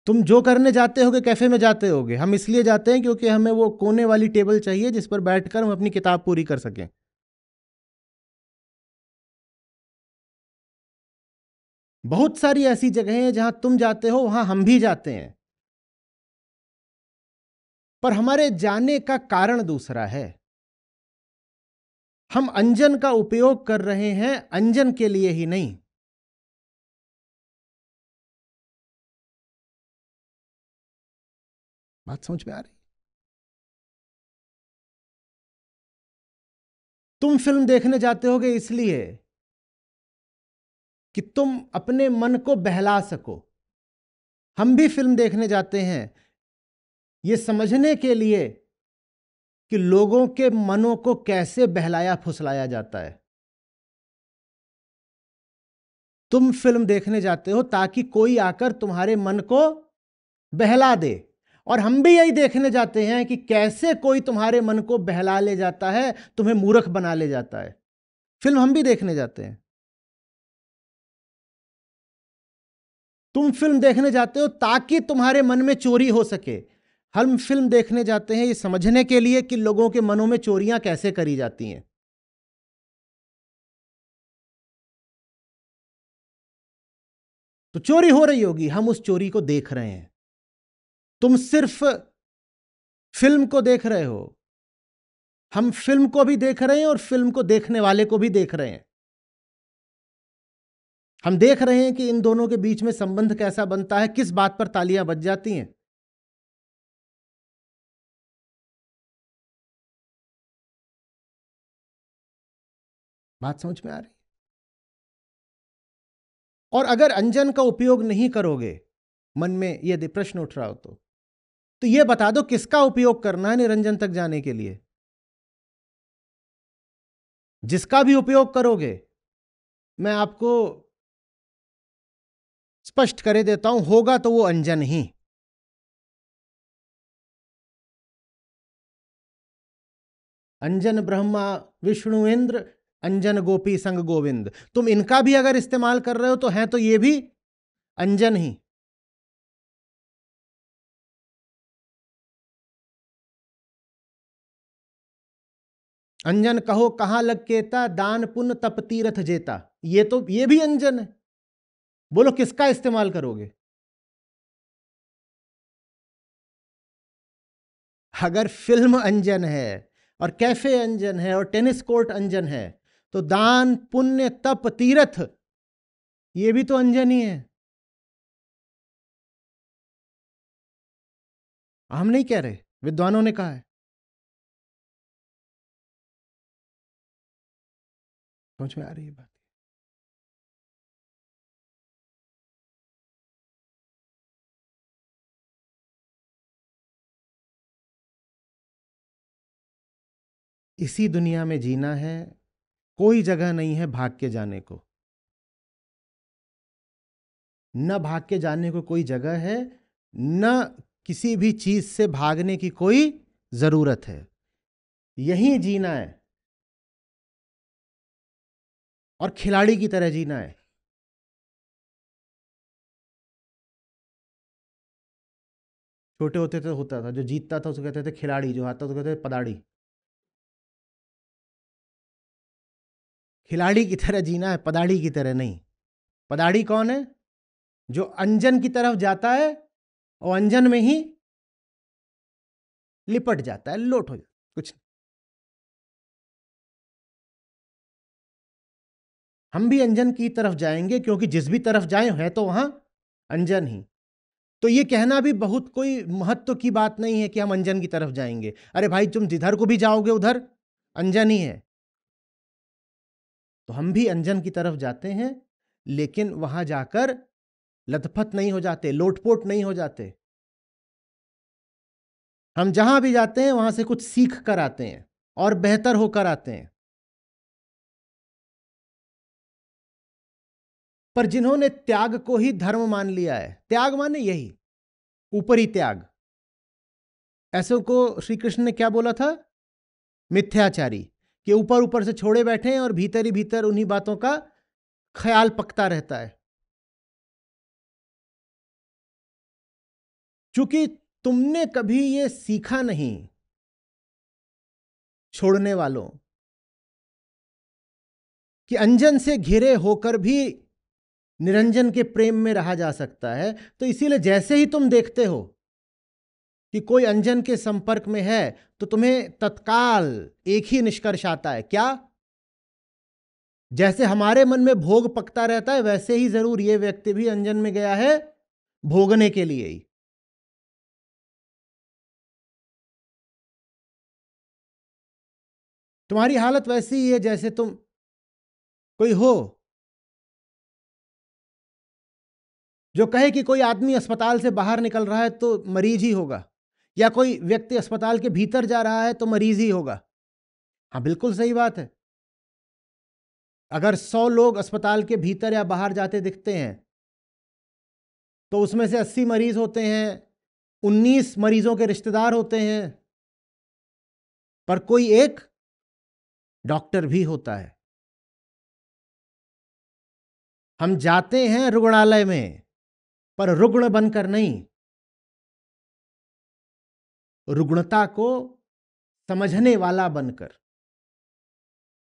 A: तुम जो करने जाते होगे कैफे में जाते होगे, हम इसलिए जाते हैं क्योंकि हमें वो कोने वाली टेबल चाहिए जिस पर बैठकर हम अपनी किताब पूरी कर सकें। बहुत सारी ऐसी जगहें हैं जहां तुम जाते हो, वहां हम भी जाते हैं, पर हमारे जाने का कारण दूसरा है। हम अंजन का उपयोग कर रहे हैं अंजन के लिए ही नहीं। बात समझ में आ रही? तुम फिल्म देखने जाते होगे इसलिए कि तुम अपने मन को बहला सको। हम भी फिल्म देखने जाते हैं ये समझने के लिए कि लोगों के मनों को कैसे बहलाया फुसलाया जाता है। तुम फिल्म देखने जाते हो ताकि कोई आकर तुम्हारे मन को बहला दे, और हम भी यही देखने जाते हैं कि कैसे कोई तुम्हारे मन को बहला ले जाता है, तुम्हें मूर्ख बना ले जाता है। फिल्म हम भी देखने जाते हैं। तुम फिल्म देखने जाते हो ताकि तुम्हारे मन में चोरी हो सके। हम फिल्म देखने जाते हैं ये समझने के लिए कि लोगों के मनों में चोरियां कैसे करी जाती हैं। तो चोरी हो रही होगी, हम उस चोरी को देख रहे हैं। तुम सिर्फ फिल्म को देख रहे हो, हम फिल्म को भी देख रहे हैं और फिल्म को देखने वाले को भी देख रहे हैं। हम देख रहे हैं कि इन दोनों के बीच में संबंध कैसा बनता है, किस बात पर तालियां बज जाती हैं। बात समझ में आ रही? और अगर अंजन का उपयोग नहीं करोगे, मन में यदि प्रश्न उठ रहा हो तो यह बता दो किसका उपयोग करना है निरंजन तक जाने के लिए। जिसका भी उपयोग करोगे, मैं आपको स्पष्ट करे देता हूं, होगा तो वो अंजन ही। अंजन ब्रह्मा विष्णु इंद्र, अंजन गोपी संग गोविंद। तुम इनका भी अगर इस्तेमाल कर रहे हो तो हैं तो ये भी अंजन ही। अंजन कहो कहां लग केता, दान पुण्य तप तीरथ जेता। ये भी अंजन है। बोलो किसका इस्तेमाल करोगे? अगर फिल्म अंजन है और कैफे अंजन है और टेनिस कोर्ट अंजन है, तो दान पुण्य तप तीर्थ ये भी तो अंजन ही है। हम नहीं कह रहे, विद्वानों ने कहा है। समझ में आ रही है बात? इसी दुनिया में जीना है, कोई जगह नहीं है भाग के जाने को। न भाग के जाने को कोई जगह है, न किसी भी चीज से भागने की कोई जरूरत है। यहीं जीना है और खिलाड़ी की तरह जीना है। छोटे होते तो होता था, जो जीतता था उसको कहते थे खिलाड़ी, जो हारता था उसको कहते थे पदाड़ी। खिलाड़ी की तरह जीना है, पदाड़ी की तरह नहीं। पदाड़ी कौन है? जो अंजन की तरफ जाता है और अंजन में ही लिपट जाता है, लोट हो जाता कुछ। हम भी अंजन की तरफ जाएंगे, क्योंकि जिस भी तरफ जाए है तो वहां अंजन ही। तो ये कहना भी बहुत कोई महत्व की बात नहीं है कि हम अंजन की तरफ जाएंगे। अरे भाई, तुम जिधर को भी जाओगे उधर अंजन ही है। तो हम भी अंजन की तरफ जाते हैं, लेकिन वहां जाकर लथपथ नहीं हो जाते, लोटपोट नहीं हो जाते। हम जहां भी जाते हैं वहां से कुछ सीख कर आते हैं और बेहतर होकर आते हैं। पर जिन्होंने त्याग को ही धर्म मान लिया है, त्याग माने यही ऊपरी त्याग, ऐसों को श्री कृष्ण ने क्या बोला था? मिथ्याचारी। कि ऊपर ऊपर से छोड़े बैठे हैं और भीतर ही भीतर उन्हीं बातों का ख्याल पकता रहता है। क्योंकि तुमने कभी ये सीखा नहीं, छोड़ने वालों, कि अंजन से घिरे होकर भी निरंजन के प्रेम में रहा जा सकता है। तो इसीलिए जैसे ही तुम देखते हो कि कोई अंजन के संपर्क में है, तो तुम्हें तत्काल एक ही निष्कर्ष आता है, क्या? जैसे हमारे मन में भोग पकता रहता है, वैसे ही जरूर ये व्यक्ति भी अंजन में गया है भोगने के लिए ही। तुम्हारी हालत वैसी ही है जैसे तुम कोई हो जो कहे कि कोई आदमी अस्पताल से बाहर निकल रहा है तो मरीज ही होगा, या कोई व्यक्ति अस्पताल के भीतर जा रहा है तो मरीज ही होगा। हाँ, बिल्कुल सही बात है। अगर 100 लोग अस्पताल के भीतर या बाहर जाते दिखते हैं, तो उसमें से 80 मरीज होते हैं, 19 मरीजों के रिश्तेदार होते हैं, पर कोई एक डॉक्टर भी होता है। हम जाते हैं रुग्णालय में, पर रुग्ण बनकर नहीं, रुग्णता को समझने वाला बनकर।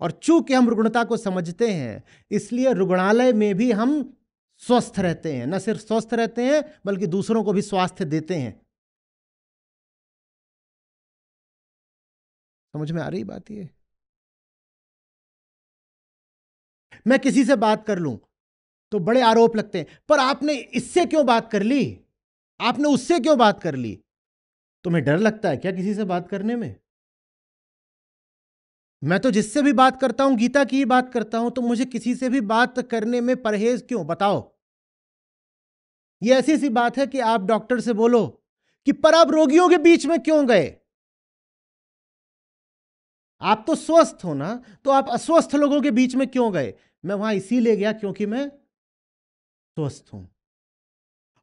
A: और चूंकि हम रुग्णता को समझते हैं, इसलिए रुग्णालय में भी हम स्वस्थ रहते हैं। न सिर्फ स्वस्थ रहते हैं, बल्कि दूसरों को भी स्वास्थ्य देते हैं। समझ में आ रही बात? ये मैं किसी से बात कर लूं तो बड़े आरोप लगते हैं, पर आपने इससे क्यों बात कर ली, आपने उससे क्यों बात कर ली? तुम्हें डर लगता है क्या किसी से बात करने में? मैं तो जिससे भी बात करता हूं गीता की ही बात करता हूं, तो मुझे किसी से भी बात करने में परहेज क्यों, बताओ? ये ऐसी सी बात है कि आप डॉक्टर से बोलो कि पर आप रोगियों के बीच में क्यों गए? आप तो स्वस्थ हो ना, तो आप अस्वस्थ लोगों के बीच में क्यों गए? मैं वहां इसीलिए गया क्योंकि मैं स्वस्थ हूं।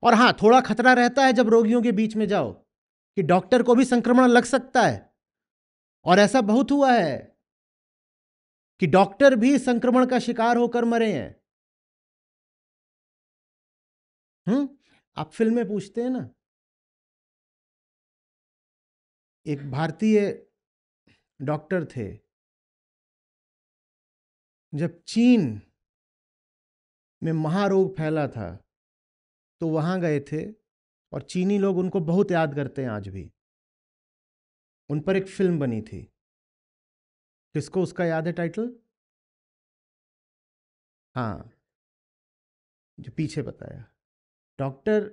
A: और हां, थोड़ा खतरा रहता है जब रोगियों के बीच में जाओ, कि डॉक्टर को भी संक्रमण लग सकता है। और ऐसा बहुत हुआ है कि डॉक्टर भी संक्रमण का शिकार होकर मरे हैं। आप फिल्में पूछते हैं ना, एक भारतीय डॉक्टर थे, जब चीन में महारोग फैला था तो वहां गए थे, और चीनी लोग उनको बहुत याद करते हैं आज भी। उन पर एक फिल्म बनी थी। किसको उसका याद है टाइटल? हाँ, जो पीछे बताया, डॉक्टर,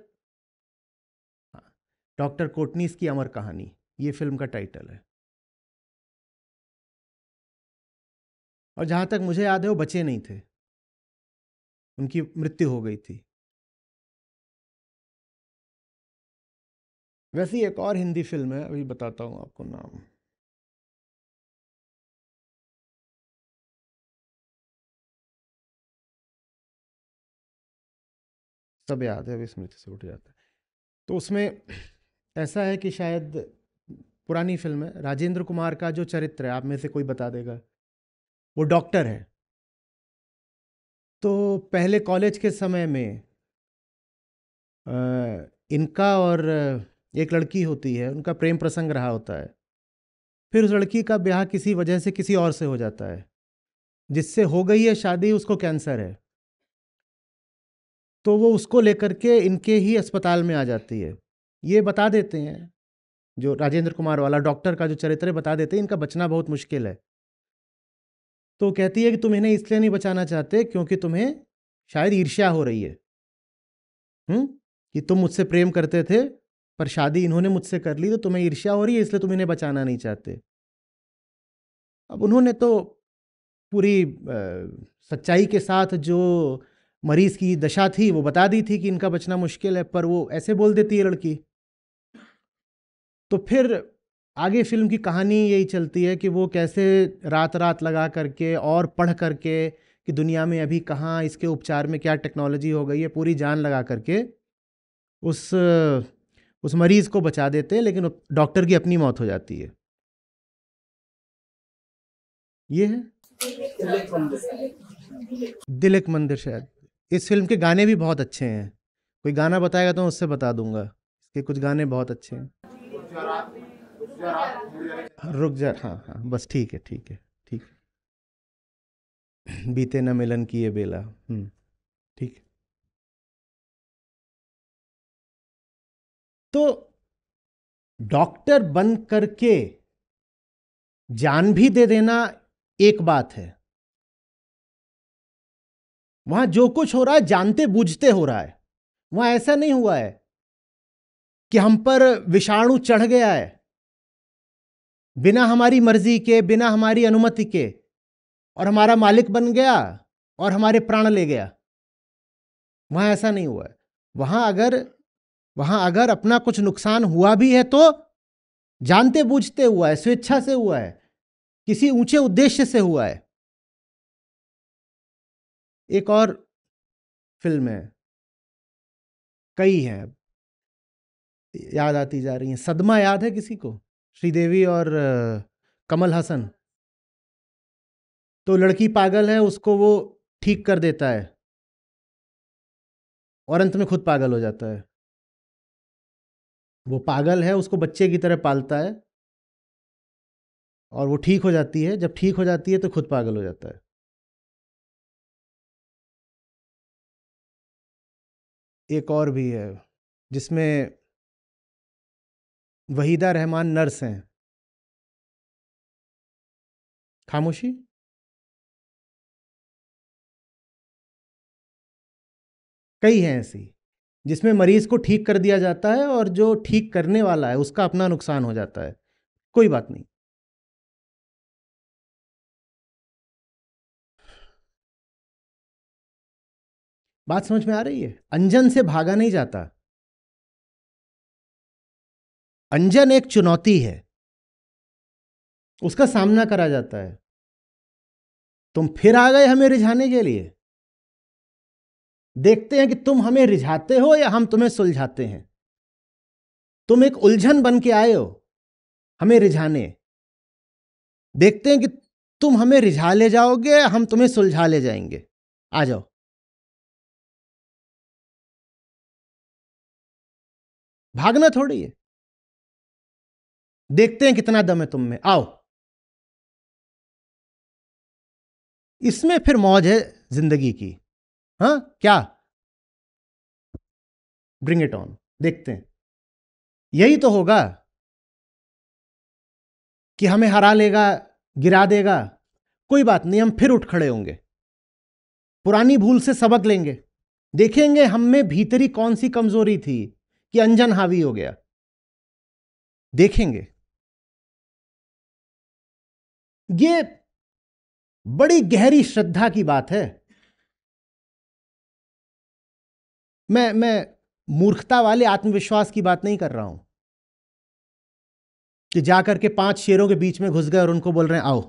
A: डॉक्टर कोटनीस की अमर कहानी, ये फिल्म का टाइटल है। और जहां तक मुझे याद है वो बचे नहीं थे, उनकी मृत्यु हो गई थी। वैसे ही एक और हिंदी फिल्म है, अभी बताता हूं आपको नाम। सब याद है, अभी स्मृति से उठ जाता है। तो उसमें ऐसा है कि शायद पुरानी फिल्म है, राजेंद्र कुमार का जो चरित्र है, आप में से कोई बता देगा, वो डॉक्टर है। तो पहले कॉलेज के समय में इनका और एक लड़की होती है, उनका प्रेम प्रसंग रहा होता है। फिर उस लड़की का ब्याह किसी वजह से किसी और से हो जाता है, जिससे हो गई है शादी, उसको कैंसर है। तो वो उसको लेकर के इनके ही अस्पताल में आ जाती है। ये बता देते हैं, जो राजेंद्र कुमार वाला डॉक्टर का जो चरित्र है, बता देते हैं इनका बचना बहुत मुश्किल है। तो कहती है कि तुम इन्हें इसलिए नहीं बचाना चाहते क्योंकि तुम्हें शायद ईर्ष्या हो रही है, कि तुम मुझसे प्रेम करते थे पर शादी इन्होंने मुझसे कर ली, तो तुम्हें ईर्ष्या हो रही है, इसलिए तुम इन्हें बचाना नहीं चाहते। अब उन्होंने तो पूरी सच्चाई के साथ जो मरीज की दशा थी वो बता दी थी कि इनका बचना मुश्किल है, पर वो ऐसे बोल देती है लड़की। तो फिर आगे फिल्म की कहानी यही चलती है कि वो कैसे रात रात लगा करके और पढ़ करके कि दुनिया में अभी कहाँ इसके उपचार में क्या टेक्नोलॉजी हो गई है, पूरी जान लगा करके उस उस मरीज को बचा देते हैं, लेकिन डॉक्टर की अपनी मौत हो जाती है। ये है दिल एक मंदिर। शायद इस फिल्म के गाने भी बहुत अच्छे हैं, कोई गाना बताएगा तो मैं उससे बता दूंगा, इसके कुछ गाने बहुत अच्छे हैं। रुक जा, हाँ हाँ, बस ठीक है ठीक है ठीक है। बीते न मिलन की ये बेला, ठीक है। तो डॉक्टर बन करके जान भी दे देना एक बात है, वहां जो कुछ हो रहा है जानते बूझते हो रहा है। वहां ऐसा नहीं हुआ है कि हम पर विषाणु चढ़ गया है बिना हमारी मर्जी के, बिना हमारी अनुमति के, और हमारा मालिक बन गया और हमारे प्राण ले गया। वहां ऐसा नहीं हुआ है। वहां अगर अपना कुछ नुकसान हुआ भी है तो जानते बूझते हुआ है, स्वेच्छा से हुआ है, किसी ऊंचे उद्देश्य से हुआ है। एक और फिल्म है, कई हैं, याद आती जा रही हैं। सदमा याद है किसी को? श्रीदेवी और कमल हसन। तो लड़की पागल है, उसको वो ठीक कर देता है और अंत में खुद पागल हो जाता है। वो पागल है, उसको बच्चे की तरह पालता है और वो ठीक हो जाती है। जब ठीक हो जाती है तो खुद पागल हो जाता है। एक और भी है जिसमें वहीदा रहमान नर्स हैं, खामोशी। कई हैं ऐसी जिसमें मरीज को ठीक कर दिया जाता है और जो ठीक करने वाला है उसका अपना नुकसान हो जाता है। कोई बात नहीं। बात समझ में आ रही है? अंजन से भागा नहीं जाता। अंजन एक चुनौती है, उसका सामना करा जाता है। तुम फिर आ गए हमें रिझाने के लिए। देखते हैं कि तुम हमें रिझाते हो या हम तुम्हें सुलझाते हैं। तुम एक उलझन बन के आए हो हमें रिझाने। देखते हैं कि तुम हमें रिझा ले जाओगे या हम तुम्हें सुलझा ले जाएंगे। आ जाओ। भागना थोड़ी है। देखते हैं कितना दम है तुम में, आओ। इसमें फिर मौज है जिंदगी की। हाँ क्या, ब्रिंग इट ऑन। देखते हैं, यही तो होगा कि हमें हरा लेगा, गिरा देगा। कोई बात नहीं, हम फिर उठ खड़े होंगे, पुरानी भूल से सबक लेंगे, देखेंगे हम में भीतरी कौन सी कमजोरी थी कि अंजन हावी हो गया। देखेंगे। ये बड़ी गहरी श्रद्धा की बात है। मैं मूर्खता वाले आत्मविश्वास की बात नहीं कर रहा हूं कि जाकर के 5 शेरों के बीच में घुस गए और उनको बोल रहे हैं आओ।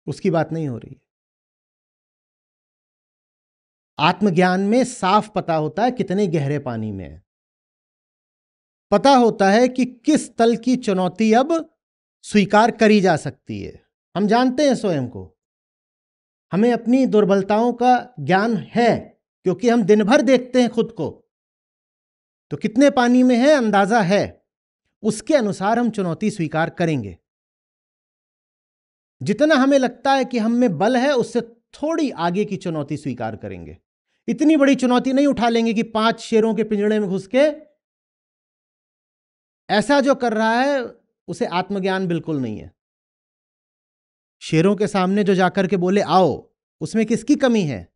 A: उसकी बात नहीं हो रही है। आत्मज्ञान में साफ पता होता है कितने गहरे पानी में है, पता होता है कि किस तल की चुनौती अब स्वीकार करी जा सकती है। हम जानते हैं स्वयं को, हमें अपनी दुर्बलताओं का ज्ञान है, क्योंकि हम दिन भर देखते हैं खुद को, तो कितने पानी में है अंदाजा है, उसके अनुसार हम चुनौती स्वीकार करेंगे। जितना हमें लगता है कि हम में बल है, उससे थोड़ी आगे की चुनौती स्वीकार करेंगे। इतनी बड़ी चुनौती नहीं उठा लेंगे कि 5 शेरों के पिंजड़े में घुस के, ऐसा जो कर रहा है उसे आत्मज्ञान बिल्कुल नहीं है। शेरों के सामने जो जाकर के बोले आओ, उसमें किसकी कमी है?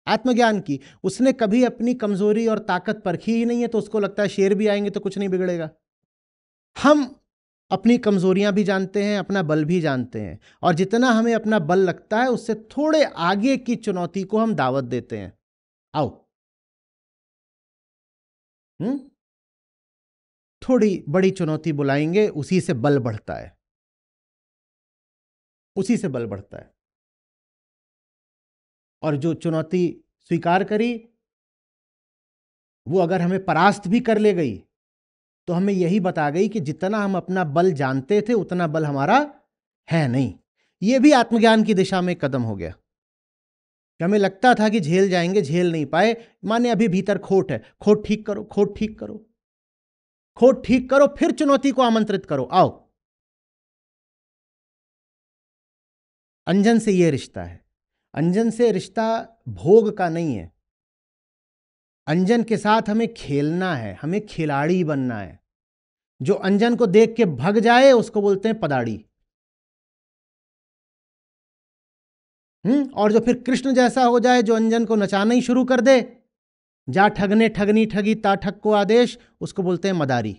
A: आत्मज्ञान की। उसने कभी अपनी कमजोरी और ताकत परखी ही नहीं है, तो उसको लगता है शेर भी आएंगे तो कुछ नहीं बिगड़ेगा। हम अपनी कमजोरियां भी जानते हैं, अपना बल भी जानते हैं, और जितना हमें अपना बल लगता है उससे थोड़े आगे की चुनौती को हम दावत देते हैं, आओ। थोड़ी बड़ी चुनौती बुलाएंगे, उसी से बल बढ़ता है, उसी से बल बढ़ता है। और जो चुनौती स्वीकार करी, वो अगर हमें परास्त भी कर ले गई, तो हमें यही बता गई कि जितना हम अपना बल जानते थे उतना बल हमारा है नहीं। ये भी आत्मज्ञान की दिशा में कदम हो गया कि हमें लगता था कि झेल जाएंगे, झेल नहीं पाए, माने अभी भीतर खोट है, खोट ठीक करो, खोट ठीक करो, खोट ठीक करो, फिर चुनौती को आमंत्रित करो, आओ। अंजन से यह रिश्ता है। अंजन से रिश्ता भोग का नहीं है। अंजन के साथ हमें खेलना है, हमें खिलाड़ी बनना है। जो अंजन को देख के भग जाए उसको बोलते हैं पदाड़ी। और जो फिर कृष्ण जैसा हो जाए, जो अंजन को नचाना ही शुरू कर दे, जा ठगने ठगनी ठगी ता ठग को आदेश, उसको बोलते हैं मदारी।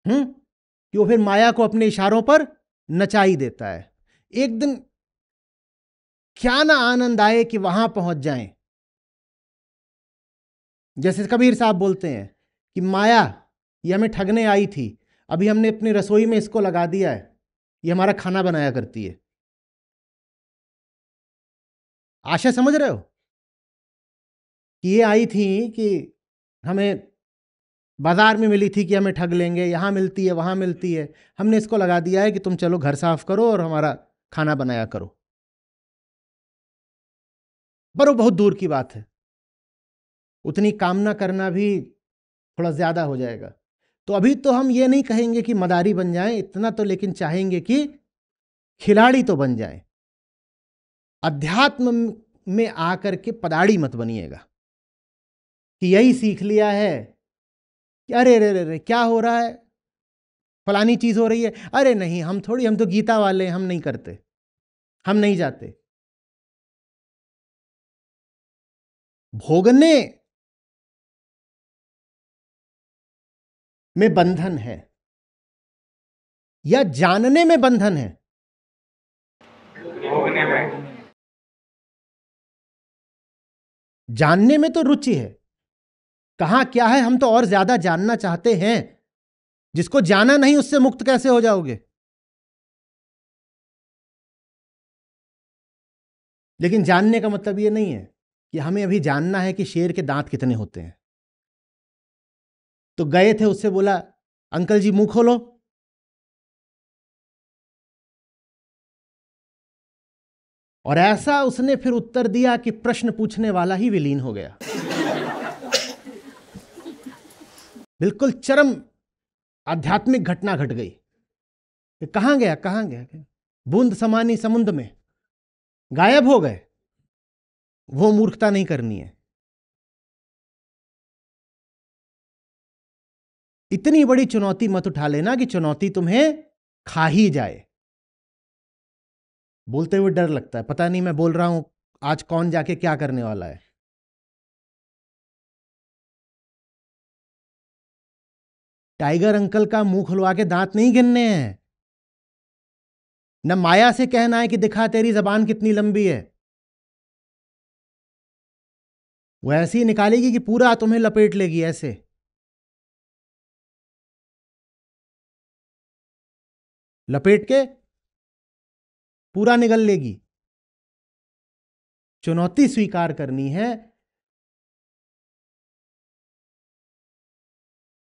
A: कि वो फिर माया को अपने इशारों पर नचा ही देता है। एक दिन क्या ना आनंद आए कि वहां पहुंच जाएं। जैसे कबीर साहब बोलते हैं कि माया ये हमें ठगने आई थी, अभी हमने अपनी रसोई में इसको लगा दिया है, ये हमारा खाना बनाया करती है। आशा समझ रहे हो कि ये आई थी कि हमें बाजार में मिली थी कि हमें ठग लेंगे, यहां मिलती है वहां मिलती है, हमने इसको लगा दिया है कि तुम चलो घर साफ करो और हमारा खाना बनाया करो। पर वो बहुत दूर की बात है, उतनी कामना करना भी थोड़ा ज्यादा हो जाएगा। तो अभी तो हम ये नहीं कहेंगे कि मदारी बन जाएं, इतना तो लेकिन चाहेंगे कि खिलाड़ी तो बन जाएं। अध्यात्म में आकर के पदाड़ी मत बनिएगा कि यही सीख लिया है कि अरे रे रे रे क्या हो रहा है, फलानी चीज हो रही है, अरे नहीं हम थोड़ी, हम तो गीता वाले, हम नहीं करते, हम नहीं जाते। भोगने में बंधन है या जानने में बंधन है?
B: भोगने में।
A: जानने में तो रुचि है, कहां क्या है हम तो और ज्यादा जानना चाहते हैं। जिसको जाना नहीं उससे मुक्त कैसे हो जाओगे? लेकिन जानने का मतलब यह नहीं है कि हमें अभी जानना है कि शेर के दांत कितने होते हैं। तो गए थे, उससे बोला अंकल जी मुंह खोलो, और ऐसा उसने फिर उत्तर दिया कि प्रश्न पूछने वाला ही विलीन हो गया। बिल्कुल चरम आध्यात्मिक घटना घट गई। कहां गया, कहां गया, बूंद समानी समुद्र में गायब हो गए। वो मूर्खता नहीं करनी है। इतनी बड़ी चुनौती मत उठा लेना कि चुनौती तुम्हें खा ही जाए। बोलते हुए डर लगता है, पता नहीं मैं बोल रहा हूं आज कौन जाके क्या करने वाला है। टाइगर अंकल का मुंह खुलवा के दांत नहीं गिनने हैं, न माया से कहना है कि दिखा तेरी जबान कितनी लंबी है। वो ऐसी ही निकालेगी कि पूरा तुम्हें लपेट लेगी ऐसे। लपेट के पूरा निगल लेगी। चुनौती स्वीकार करनी है।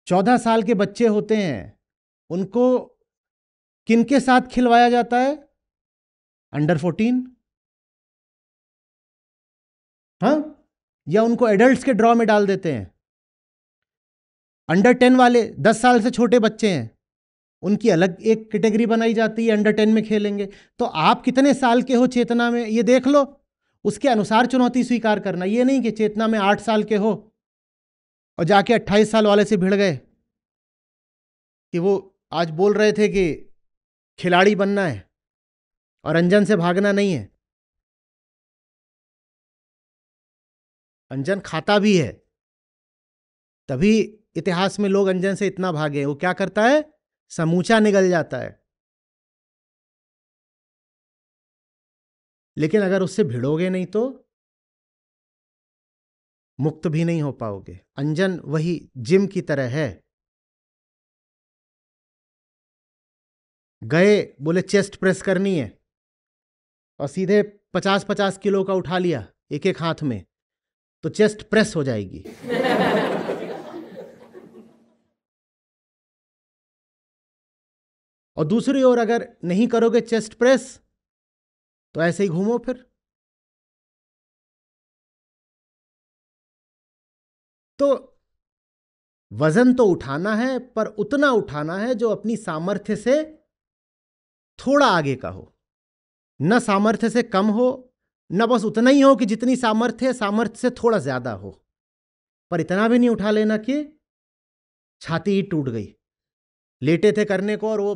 A: 14 साल के बच्चे होते हैं, उनको किनके साथ खिलवाया जाता है? अंडर 14, हाँ, या उनको एडल्ट्स के ड्रॉ में डाल देते हैं। अंडर 10 वाले 10 साल से छोटे बच्चे हैं, उनकी अलग एक कैटेगरी बनाई जाती है, अंडर 10 में खेलेंगे। तो आप कितने साल के हो चेतना में, ये देख लो, उसके अनुसार चुनौती स्वीकार करना। ये नहीं कि चेतना में 8 साल के हो और जाके 28 साल वाले से भिड़ गए कि वो आज बोल रहे थे कि खिलाड़ी बनना है और अंजन से भागना नहीं है। अंजन खाता भी है, तभी इतिहास में लोग अंजन से इतना भागे। वो क्या करता है? समूचा निगल जाता है। लेकिन अगर उससे भिड़ोगे नहीं तो मुक्त भी नहीं हो पाओगे। अंजन वही जिम की तरह है। गए, बोले चेस्ट प्रेस करनी है, और सीधे 50-50 किलो का उठा लिया एक एक हाथ में, तो चेस्ट प्रेस हो जाएगी। और दूसरी ओर अगर नहीं करोगे चेस्ट प्रेस, तो ऐसे ही घूमो फिर। तो वजन तो उठाना है, पर उतना उठाना है जो अपनी सामर्थ्य से थोड़ा आगे का हो, न सामर्थ्य से कम हो, न बस उतना ही हो कि जितनी सामर्थ्य है सामर्थ्य से थोड़ा ज्यादा हो, पर इतना भी नहीं उठा लेना कि छाती ही टूट गई। लेटे थे करने को और वो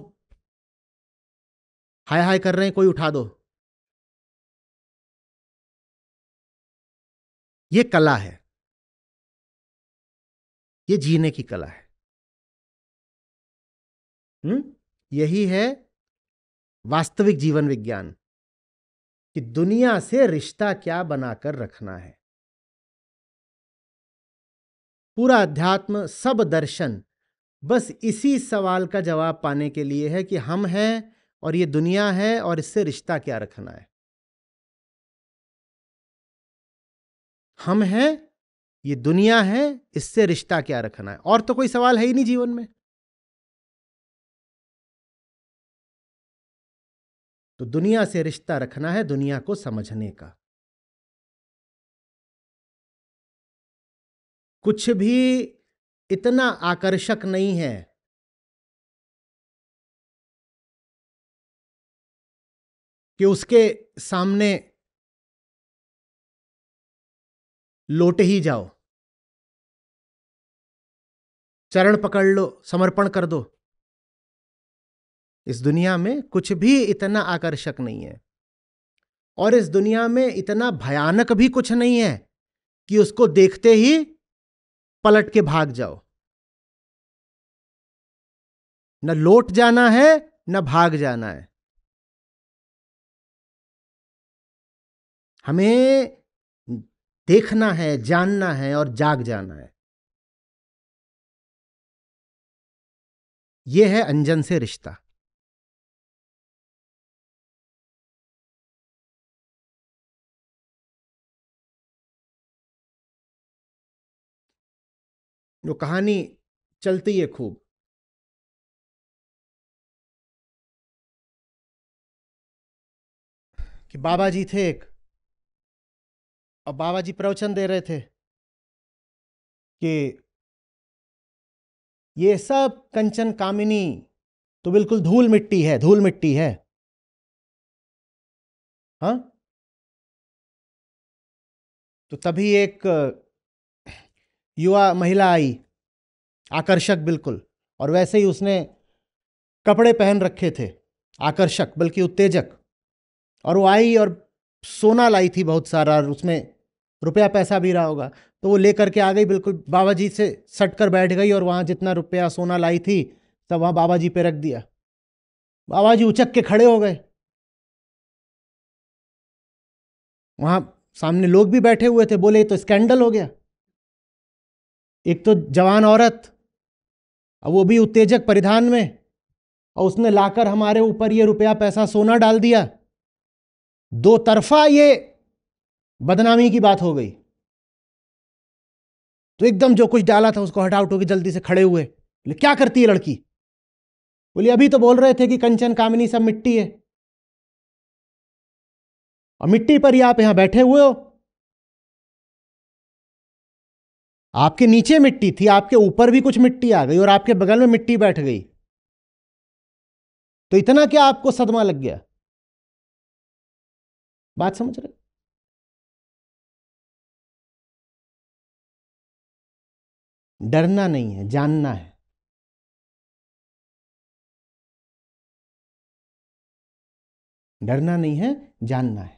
A: हाय हाय कर रहे हैं, कोई उठा दो। ये कला है, ये जीने की कला है। यही है वास्तविक जीवन विज्ञान, कि दुनिया से रिश्ता क्या बनाकर रखना है। पूरा अध्यात्म, सब दर्शन बस इसी सवाल का जवाब पाने के लिए है कि हम हैं और ये दुनिया है, और इससे रिश्ता क्या रखना है। हम हैं, ये दुनिया है, इससे रिश्ता क्या रखना है, और तो कोई सवाल है ही नहीं जीवन में। तो दुनिया से रिश्ता रखना है दुनिया को समझने का। कुछ भी इतना आकर्षक नहीं है कि उसके सामने लोटे ही जाओ, चरण पकड़ लो, समर्पण कर दो। इस दुनिया में कुछ भी इतना आकर्षक नहीं है, और इस दुनिया में इतना भयानक भी कुछ नहीं है कि उसको देखते ही पलट के भाग जाओ। न लौट जाना है, न भाग जाना है। हमें देखना है, जानना है और जाग जाना है। यह है अंजन से रिश्ता। वो कहानी चलती है खूब कि बाबा जी थे एक, और बाबा जी प्रवचन दे रहे थे कि ये सब कंचन कामिनी तो बिल्कुल धूल मिट्टी है, धूल मिट्टी है। हाँ, तो तभी एक युवा महिला आई, आकर्षक बिल्कुल, और वैसे ही उसने कपड़े पहन रखे थे, आकर्षक बल्कि उत्तेजक, और वो आई और सोना लाई थी बहुत सारा, और उसमें रुपया पैसा भी रहा होगा, तो वो लेकर के आ गई, बिल्कुल बाबा जी से सट कर बैठ गई, और वहाँ जितना रुपया सोना लाई थी सब वहाँ बाबा जी पे रख दिया। बाबा जी उचक के खड़े हो गए। वहाँ सामने लोग भी बैठे हुए थे, बोले तो स्कैंडल हो गया। एक तो जवान औरत, और वो भी उत्तेजक परिधान में, और उसने लाकर हमारे ऊपर ये रुपया पैसा सोना डाल दिया। दो तरफा ये बदनामी की बात हो गई। तो एकदम जो कुछ डाला था उसको हटा उठो के जल्दी से खड़े हुए, बोले क्या करती है लड़की? बोले अभी तो बोल रहे थे कि कंचन कामिनी सब मिट्टी है, और मिट्टी पर ही आप यहां बैठे हुए हो। आपके नीचे मिट्टी थी, आपके ऊपर भी कुछ मिट्टी आ गई और आपके बगल में मिट्टी बैठ गई, तो इतना क्या आपको सदमा लग गया? बात समझ रहे? डरना नहीं है, जानना है। डरना नहीं है, जानना है।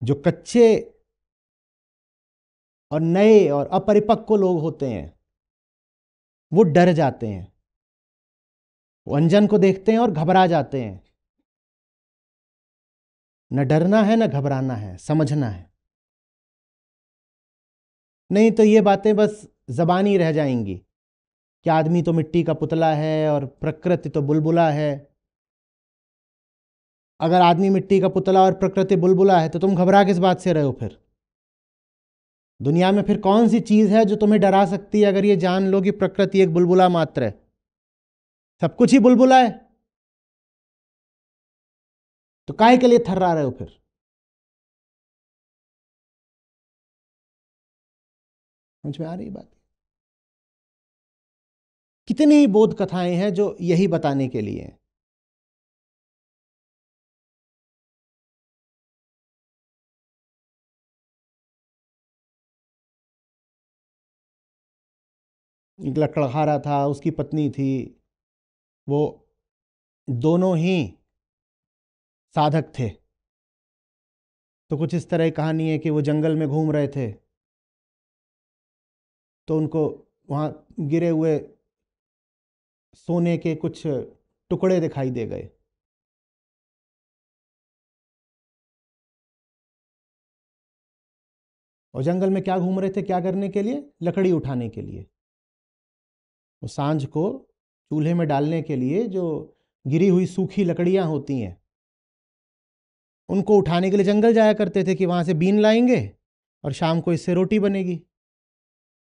A: जो कच्चे और नए और अपरिपक्व लोग होते हैं वो डर जाते हैं, वो अनजान को देखते हैं और घबरा जाते हैं। न डरना है न घबराना है, समझना है। नहीं तो ये बातें बस जबानी रह जाएंगी कि आदमी तो मिट्टी का पुतला है और प्रकृति तो बुलबुला है। अगर आदमी मिट्टी का पुतला और प्रकृति बुलबुला है तो तुम घबरा किस बात से रहे हो? फिर दुनिया में फिर कौन सी चीज है जो तुम्हें डरा सकती है अगर ये जान लो कि प्रकृति एक बुलबुला मात्र है, सब कुछ ही बुलबुला है? तो काहे के लिए थर्रा रहे हो फिर? समझ में आ रही बात? कितनी बोध कथाएं हैं जो यही बताने के लिए हैं। एक लकड़हारा था, उसकी पत्नी थी, वो दोनों ही साधक थे। तो कुछ इस तरह की कहानी है कि वो जंगल में घूम रहे थे, तो उनको वहां गिरे हुए सोने के कुछ टुकड़े दिखाई दे गए। और जंगल में क्या घूम रहे थे, क्या करने के लिए? लकड़ी उठाने के लिए। वो सांझ को चूल्हे में डालने के लिए जो गिरी हुई सूखी लकड़ियां होती हैं उनको उठाने के लिए जंगल जाया करते थे कि वहां से बीन लाएंगे और शाम को इससे रोटी बनेगी।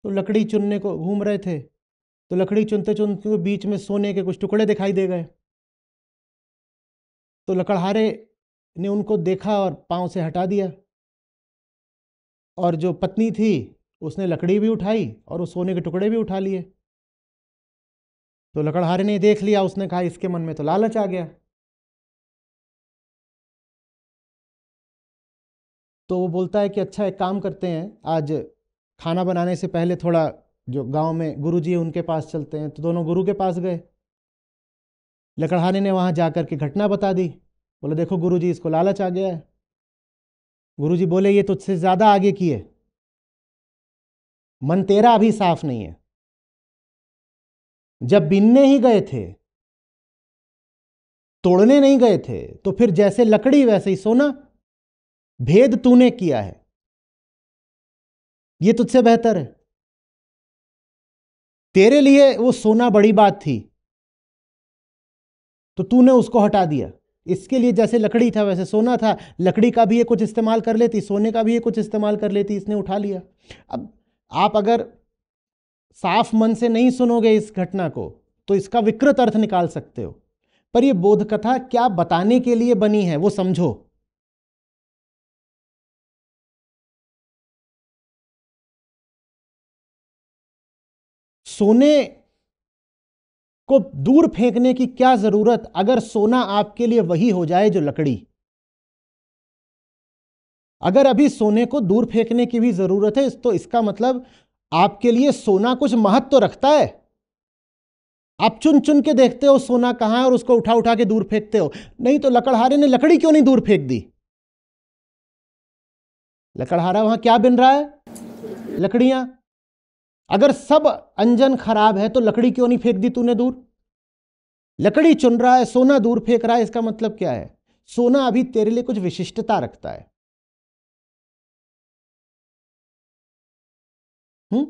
A: तो लकड़ी चुनने को घूम रहे थे, तो लकड़ी चुनते चुनते बीच में सोने के कुछ टुकड़े दिखाई दे गए। तो लकड़हारे ने उनको देखा और पांव से हटा दिया, और जो पत्नी थी उसने लकड़ी भी उठाई और उस सोने के टुकड़े भी उठा लिए। तो लकड़हारे ने देख लिया, उसने कहा इसके मन में तो लालच आ गया। तो वो बोलता है कि अच्छा एक काम करते हैं, आज खाना बनाने से पहले थोड़ा जो गांव में गुरुजी है उनके पास चलते हैं। तो दोनों गुरु के पास गए। लकड़हारे ने वहां जाकर के घटना बता दी। बोले देखो गुरुजी, इसको लालच आ गया है। गुरुजी बोले ये तुझसे ज्यादा आगे की है, मन तेरा अभी साफ नहीं है। जब बीनने ही गए थे, तोड़ने नहीं गए थे, तो फिर जैसे लकड़ी वैसे ही सोना। भेद तूने किया है, ये तुझसे बेहतर है। तेरे लिए वो सोना बड़ी बात थी, तो तूने उसको हटा दिया। इसके लिए जैसे लकड़ी था वैसे सोना था, लकड़ी का भी ये कुछ इस्तेमाल कर लेती, सोने का भी ये कुछ इस्तेमाल कर लेती, इसने उठा लिया। अब आप अगर साफ मन से नहीं सुनोगे इस घटना को तो इसका विकृत अर्थ निकाल सकते हो, पर यह बोध कथा क्या बताने के लिए बनी है वो समझो। सोने को दूर फेंकने की क्या जरूरत, अगर सोना आपके लिए वही हो जाए जो लकड़ी। अगर अभी सोने को दूर फेंकने की भी जरूरत है तो इसका मतलब आपके लिए सोना कुछ महत्व तो रखता है। आप चुन चुन के देखते हो सोना कहां है और उसको उठा उठा के दूर फेंकते हो। नहीं तो लकड़हारे ने लकड़ी क्यों नहीं दूर फेंक दी? लकड़हारा वहां क्या बिन रहा है? लकड़ियां। अगर सब अंजन खराब है तो लकड़ी क्यों नहीं फेंक दी तूने दूर? लकड़ी चुन रहा है, सोना दूर फेंक रहा है, इसका मतलब क्या है? सोना अभी तेरे लिए कुछ विशिष्टता रखता है। हम्म।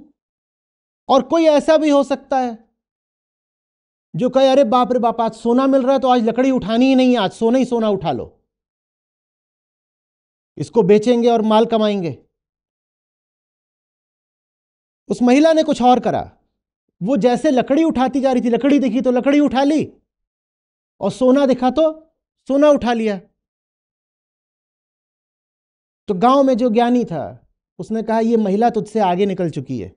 A: और कोई ऐसा भी हो सकता है जो कहे अरे बाप रे बाप, आज सोना मिल रहा है तो आज लकड़ी उठानी ही नहीं है, आज सोना ही सोना उठा लो, इसको बेचेंगे और माल कमाएंगे। उस महिला ने कुछ और करा, वो जैसे लकड़ी उठाती जा रही थी, लकड़ी दिखी तो लकड़ी उठा ली, और सोना दिखा तो सोना उठा लिया। तो गांव में जो ज्ञानी था उसने कहा ये महिला तुझसे आगे निकल चुकी है,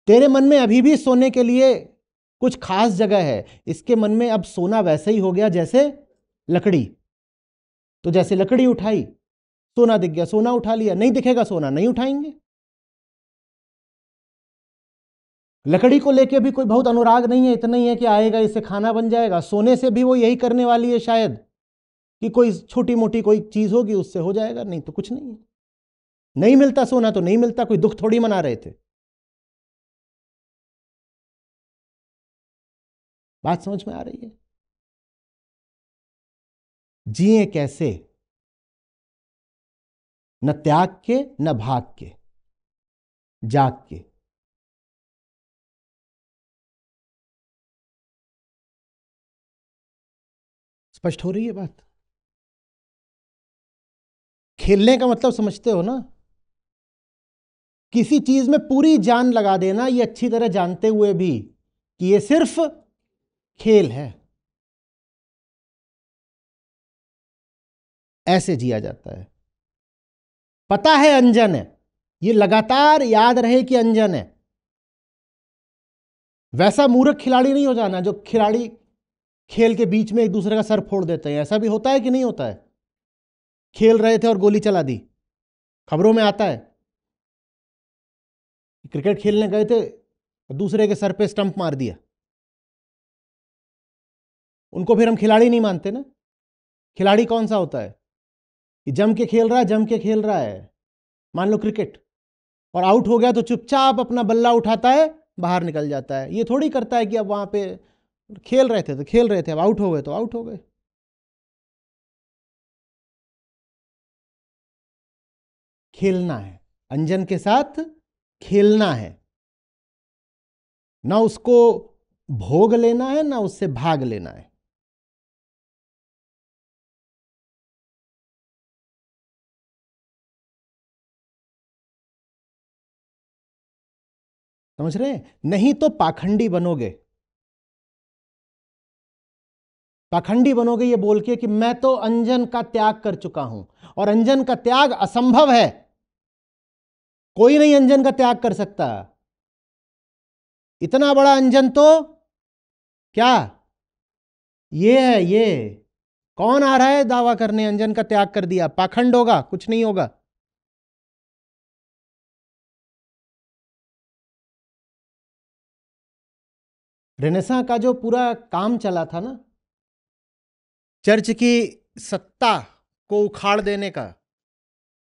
A: तेरे मन में अभी भी सोने के लिए कुछ खास जगह है, इसके मन में अब सोना वैसे ही हो गया जैसे लकड़ी। तो जैसे लकड़ी उठाई सोना दिख गया, सोना उठा लिया, नहीं दिखेगा सोना नहीं उठाएंगे। लकड़ी को लेके भी कोई बहुत अनुराग नहीं है, इतना ही है कि आएगा इससे खाना बन जाएगा। सोने से भी वो यही करने वाली है शायद, कि कोई छोटी मोटी कोई चीज होगी उससे हो जाएगा, नहीं तो कुछ नहीं है। नहीं मिलता सोना तो नहीं मिलता, कोई दुख थोड़ी मना रहे थे। बात समझ में आ रही है? जिए कैसे? न त्याग के न भाग के, जाग के। स्पष्ट हो रही है बात? खेलने का मतलब समझते हो ना? किसी चीज में पूरी जान लगा देना, ये अच्छी तरह जानते हुए भी कि ये सिर्फ खेल है, ऐसे जिया जाता है। पता है अंजन है, ये लगातार याद रहे कि अंजन है। वैसा मूर्ख खिलाड़ी नहीं हो जाना जो खिलाड़ी खेल के बीच में एक दूसरे का सर फोड़ देते हैं। ऐसा भी होता है कि नहीं होता है? खेल रहे थे और गोली चला दी, खबरों में आता है। क्रिकेट खेलने गए थे, दूसरे के सर पे स्टंप मार दिया, उनको फिर हम खिलाड़ी नहीं मानते ना। खिलाड़ी कौन सा होता है? कि जम के खेल रहा है, जम के खेल रहा है। मान लो क्रिकेट, और आउट हो गया तो चुपचाप अपना बल्ला उठाता है, बाहर निकल जाता है। ये थोड़ी करता है कि अब वहां पे खेल रहे थे तो खेल रहे थे, अब आउट हो गए तो आउट हो गए। खेलना है, अंजन के साथ खेलना है, ना उसको भोग लेना है ना उससे भाग लेना है। समझ रहे हैं? नहीं तो पाखंडी बनोगे। पाखंडी बनोगे ये बोल के कि मैं तो अंजन का त्याग कर चुका हूं, और अंजन का त्याग असंभव है, कोई नहीं अंजन का त्याग कर सकता। इतना बड़ा अंजन तो क्या ये है? ये कौन आ रहा है दावा करने अंजन का त्याग कर दिया? पाखंड होगा, कुछ नहीं होगा। रेनेसा का जो पूरा काम चला था ना, चर्च की सत्ता को उखाड़ देने का,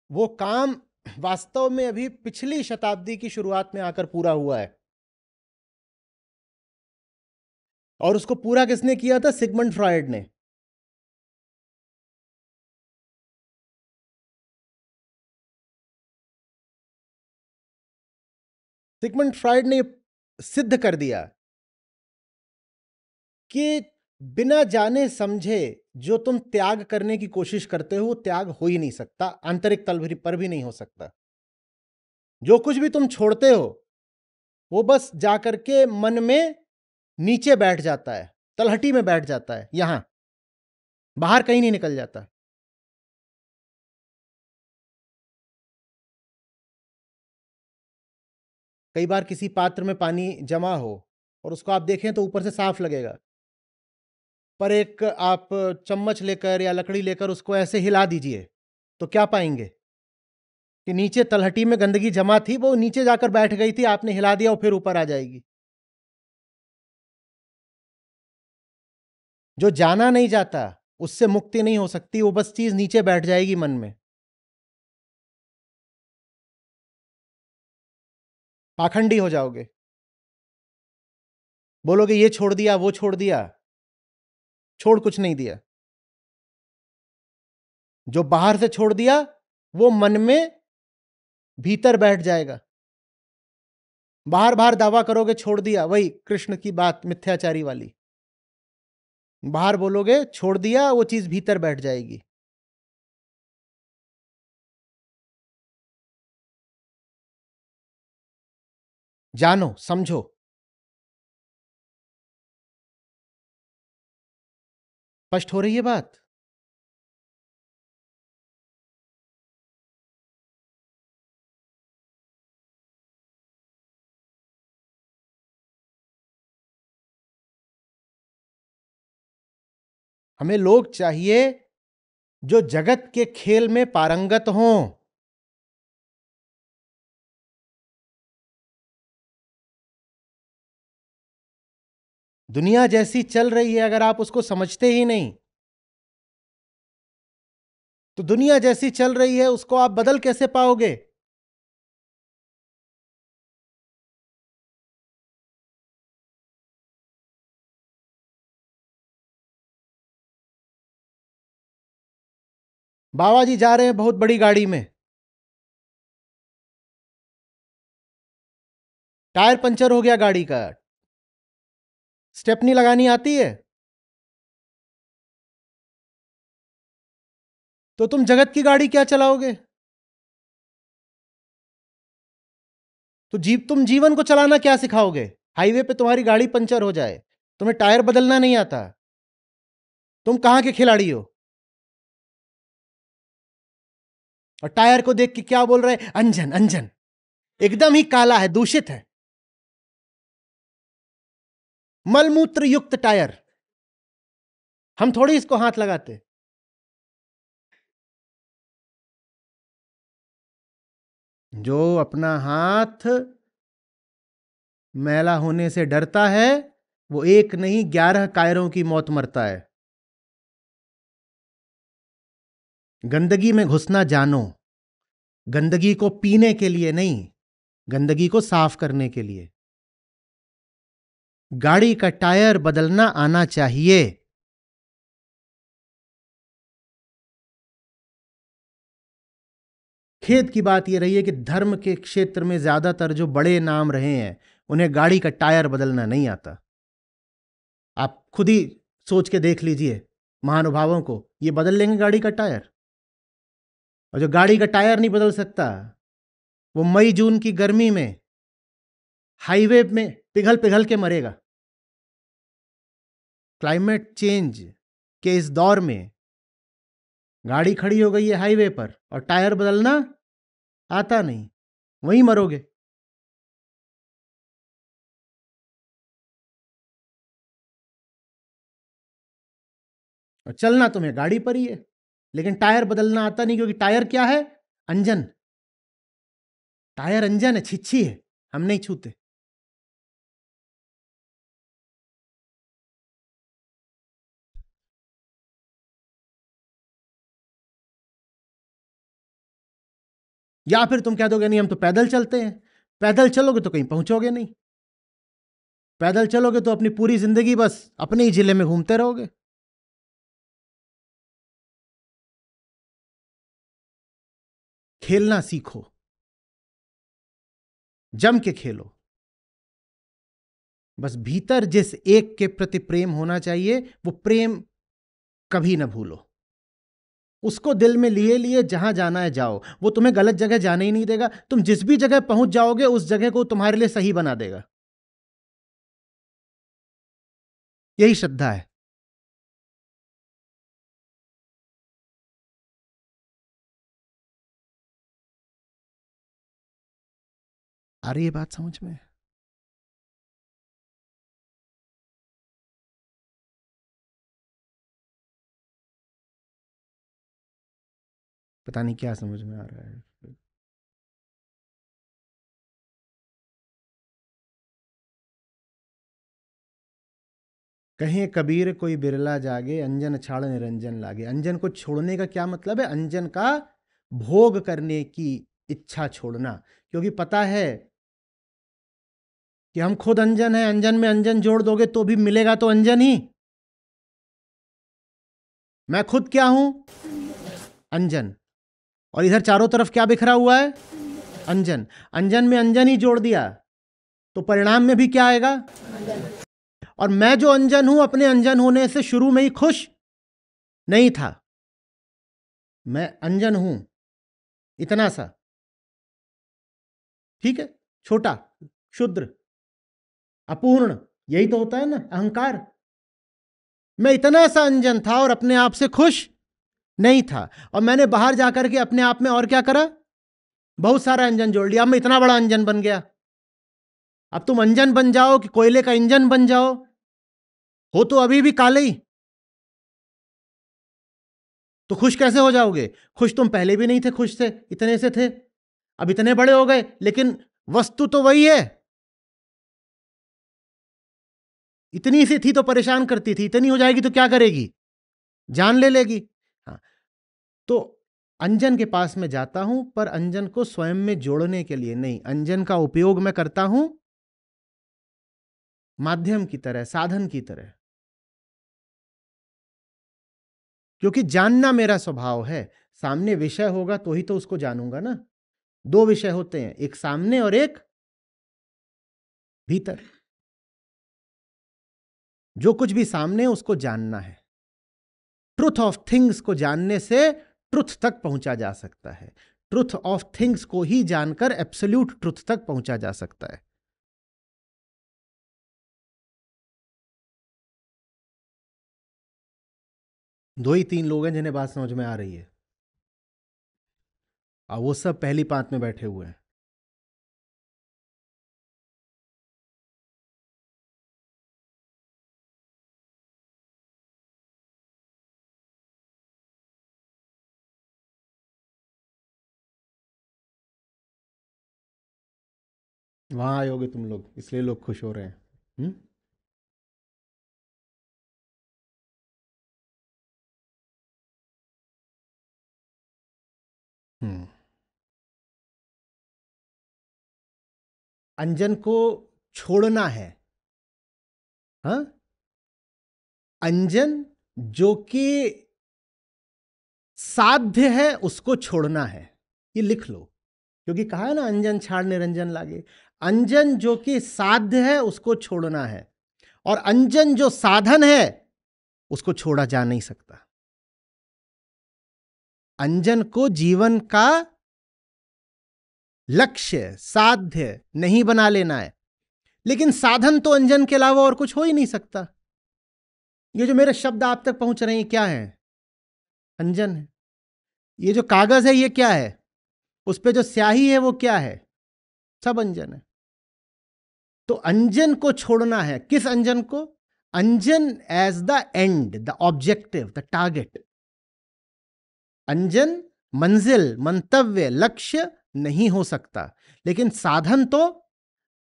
A: वो काम वास्तव में अभी पिछली शताब्दी की शुरुआत में आकर पूरा हुआ है। और उसको पूरा किसने किया था? सिगमंड फ्रॉयड ने। सिगमंड फ्रॉयड ने सिद्ध कर दिया कि बिना जाने समझे जो तुम त्याग करने की कोशिश करते हो वो त्याग हो ही नहीं सकता, आंतरिक तल पर भी नहीं हो सकता। जो कुछ भी तुम छोड़ते हो वो बस जाकर के मन में नीचे बैठ जाता है, तलहटी में बैठ जाता है, यहां बाहर कहीं नहीं निकल जाता। कई बार किसी पात्र में पानी जमा हो और उसको आप देखें तो ऊपर से साफ लगेगा, पर एक आप चम्मच लेकर या लकड़ी लेकर उसको ऐसे हिला दीजिए तो क्या पाएंगे? कि नीचे तलहटी में गंदगी जमा थी, वो नीचे जाकर बैठ गई थी, आपने हिला दिया और फिर ऊपर आ जाएगी। जो जाना नहीं जाता उससे मुक्ति नहीं हो सकती, वो बस चीज नीचे बैठ जाएगी मन में। पाखंडी हो जाओगे, बोलोगे ये छोड़ दिया वो छोड़ दिया, छोड़ कुछ नहीं दिया। जो बाहर से छोड़ दिया वो मन में भीतर बैठ जाएगा। बार बार दावा करोगे छोड़ दिया, वही कृष्ण की बात मिथ्याचारी वाली, बाहर बोलोगे छोड़ दिया, वो चीज भीतर बैठ जाएगी। जानो समझो। स्पष्ट हो रही है बात? हमें लोग चाहिए जो जगत के खेल में पारंगत हों। दुनिया जैसी चल रही है, अगर आप उसको समझते ही नहीं तो दुनिया जैसी चल रही है उसको आप बदल कैसे पाओगे? बाबा जी जा रहे हैं बहुत बड़ी गाड़ी में, टायर पंचर हो गया गाड़ी का, स्टेपनी लगानी आती है? तो तुम जगत की गाड़ी क्या चलाओगे? तो तुम जीवन को चलाना क्या सिखाओगे? हाईवे पे तुम्हारी गाड़ी पंचर हो जाए, तुम्हें टायर बदलना नहीं आता, तुम कहां के खिलाड़ी हो? और टायर को देख के क्या बोल रहे हैं? अंजन अंजन, एकदम ही काला है, दूषित है, मलमूत्र युक्त टायर। हम थोड़ी इसको हाथ लगाते। जो अपना हाथ मैला होने से डरता है वो एक नहीं 11 कायरों की मौत मरता है। गंदगी में घुसना जानो, गंदगी को पीने के लिए नहीं, गंदगी को साफ करने के लिए। गाड़ी का टायर बदलना आना चाहिए। खेद की बात यह रही है कि धर्म के क्षेत्र में ज्यादातर जो बड़े नाम रहे हैं उन्हें गाड़ी का टायर बदलना नहीं आता। आप खुद ही सोच के देख लीजिए महानुभावों को, ये बदल लेंगे गाड़ी का टायर? और जो गाड़ी का टायर नहीं बदल सकता वो मई जून की गर्मी में हाईवे में पिघल पिघल के मरेगा। क्लाइमेट चेंज के इस दौर में गाड़ी खड़ी हो गई है हाईवे पर और टायर बदलना आता नहीं, वहीं मरोगे। और चलना तुम्हें गाड़ी पर ही है, लेकिन टायर बदलना आता नहीं, क्योंकि टायर क्या है? अंजन। टायर अंजन है, छिच्छी है, हम नहीं छूते। या फिर तुम कह दोगे नहीं हम तो पैदल चलते हैं। पैदल चलोगे तो कहीं पहुंचोगे नहीं, पैदल चलोगे तो अपनी पूरी जिंदगी बस अपने ही जिले में घूमते रहोगे। खेलना सीखो, जम के खेलो। बस भीतर जिस एक के प्रति प्रेम होना चाहिए वो प्रेम कभी ना भूलो। उसको दिल में लिए लिए जहां जाना है जाओ, वो तुम्हें गलत जगह जाने ही नहीं देगा। तुम जिस भी जगह पहुंच जाओगे उस जगह को तुम्हारे लिए सही बना देगा। यही श्रद्धा है। आ रही है बात समझ में? पता नहीं क्या समझ में आ रहा है। कहे कबीर कोई बिरला जागे, अंजन छाड़ निरंजन लागे। अंजन को छोड़ने का क्या मतलब है? अंजन का भोग करने की इच्छा छोड़ना। क्योंकि पता है कि हम खुद अंजन है, अंजन में अंजन जोड़ दोगे तो भी मिलेगा तो अंजन ही। मैं खुद क्या हूं? अंजन। और इधर चारों तरफ क्या बिखरा हुआ है? अंजन। अंजन में अंजन ही जोड़ दिया तो परिणाम में भी क्या आएगा? और मैं जो अंजन हूं, अपने अंजन होने से शुरू में ही खुश नहीं था। मैं अंजन हूं, इतना सा, ठीक है, छोटा, क्षुद्र, अपूर्ण, यही तो होता है ना अहंकार। मैं इतना सा अंजन था और अपने आप से खुश नहीं था, और मैंने बाहर जाकर के अपने आप में और क्या करा? बहुत सारा अंजन जोड़ लिया। अब मैं इतना बड़ा अंजन बन गया। अब तुम अंजन बन जाओ कि कोयले का इंजन बन जाओ, हो तो अभी भी काले ही, तो खुश कैसे हो जाओगे? खुश तुम पहले भी नहीं थे, खुश थे, इतने से थे, अब इतने बड़े हो गए, लेकिन वस्तु तो वही है। इतनी सी थी तो परेशान करती थी, इतनी हो जाएगी तो क्या करेगी? जान ले लेगी। हाँ, तो अंजन के पास मैं जाता हूं, पर अंजन को स्वयं में जोड़ने के लिए नहीं। अंजन का उपयोग मैं करता हूं माध्यम की तरह, साधन की तरह, क्योंकि जानना मेरा स्वभाव है। सामने विषय होगा तो ही तो उसको जानूंगा ना। दो विषय होते हैं, एक सामने और एक भीतर। जो कुछ भी सामने है उसको जानना है। ट्रुथ ऑफ थिंग्स को जानने से ट्रुथ तक पहुंचा जा सकता है। ट्रुथ ऑफ थिंग्स को ही जानकर एब्सोल्यूट ट्रुथ तक पहुंचा जा सकता है। दो ही तीन लोग हैं जिन्हें बात समझ में आ रही है, और वो सब पहली पांत में बैठे हुए हैं। वहां आए होगे तुम लोग, इसलिए लोग खुश हो रहे हैं। हम्म। अंजन को छोड़ना है। हाँ, अंजन जो कि साध्य है उसको छोड़ना है, ये लिख लो, क्योंकि कहा है ना अंजन छाड़ निरंजन लागे। अंजन जो कि साध्य है उसको छोड़ना है, और अंजन जो साधन है उसको छोड़ा जा नहीं सकता। अंजन को जीवन का लक्ष्य, साध्य नहीं बना लेना है, लेकिन साधन तो अंजन के अलावा और कुछ हो ही नहीं सकता। ये जो मेरे शब्द आप तक पहुंच रहे हैं क्या है? अंजन है। ये जो कागज है ये क्या है? उस पे जो स्याही है वो क्या है? सब अंजन है। तो अंजन को छोड़ना है। किस अंजन को? अंजन as the end, the objective, the target. अंजन मंजिल, मंतव्य, लक्ष्य नहीं हो सकता, लेकिन साधन तो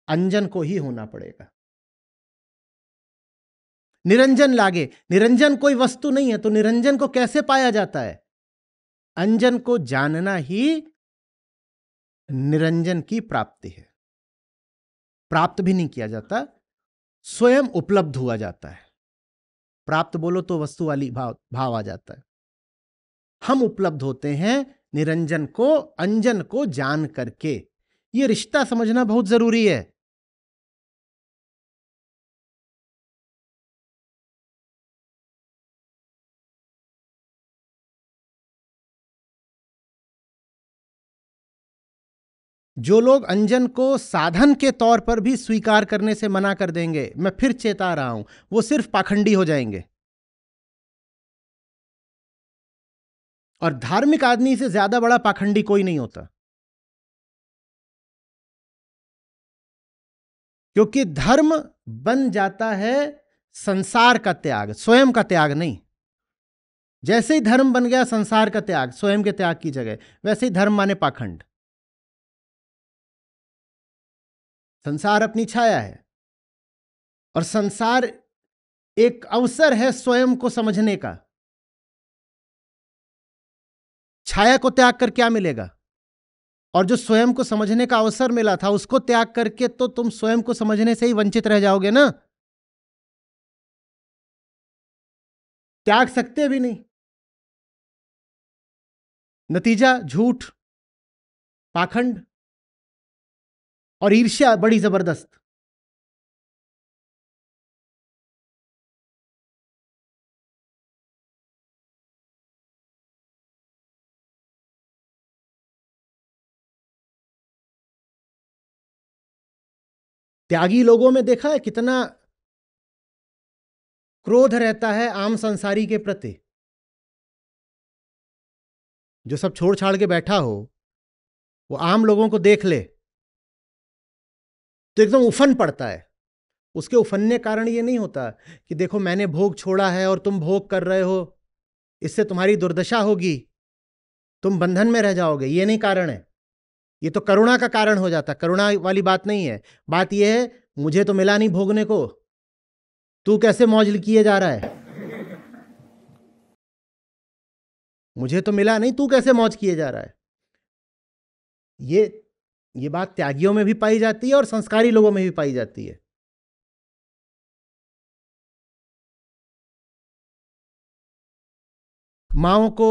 A: अंजन को ही होना पड़ेगा। निरंजन लागे, निरंजन कोई वस्तु नहीं है, तो निरंजन को कैसे पाया जाता है? अंजन को जानना ही निरंजन की प्राप्ति है। प्राप्त भी नहीं किया जाता, स्वयं उपलब्ध हुआ जाता है। प्राप्त बोलो तो वस्तु वाली भाव आ जाता है। हम उपलब्ध होते हैं निरंजन को, अंजन को जान करके। यह रिश्ता समझना बहुत जरूरी है। जो लोग अंजन को साधन के तौर पर भी स्वीकार करने से मना कर देंगे, मैं फिर चेता रहा हूं, वो सिर्फ पाखंडी हो जाएंगे। और धार्मिक आदमी से ज्यादा बड़ा पाखंडी कोई नहीं होता, क्योंकि धर्म बन जाता है संसार का त्याग, स्वयं का त्याग नहीं। जैसे ही धर्म बन गया संसार का त्याग, स्वयं के त्याग की जगह, वैसे ही धर्म माने पाखंड। संसार अपनी छाया है, और संसार एक अवसर है स्वयं को समझने का। छाया को त्याग कर क्या मिलेगा? और जो स्वयं को समझने का अवसर मिला था उसको त्याग करके तो तुम स्वयं को समझने से ही वंचित रह जाओगे ना। त्याग सकते भी नहीं। नतीजा झूठ, पाखंड और ईर्ष्या बड़ी जबरदस्त। त्यागी लोगों में देखा है कितना क्रोध रहता है आम संसारी के प्रति। जो सब छोड़ छाड़ के बैठा हो, वो आम लोगों को देख ले तो एकदम उफन पड़ता है। उसके उफनने कारण ये नहीं होता कि देखो मैंने भोग छोड़ा है और तुम भोग कर रहे हो, इससे तुम्हारी दुर्दशा होगी, तुम बंधन में रह जाओगे, ये नहीं कारण है। ये तो करुणा का कारण हो जाता। करुणा वाली बात नहीं है। बात यह है मुझे तो मिला नहीं भोगने को, तू कैसे मौज किए जा रहा है। मुझे तो मिला नहीं, तू कैसे मौज किए जा रहा है। ये बात त्यागियों में भी पाई जाती है और संस्कारी लोगों में भी पाई जाती है। माओं को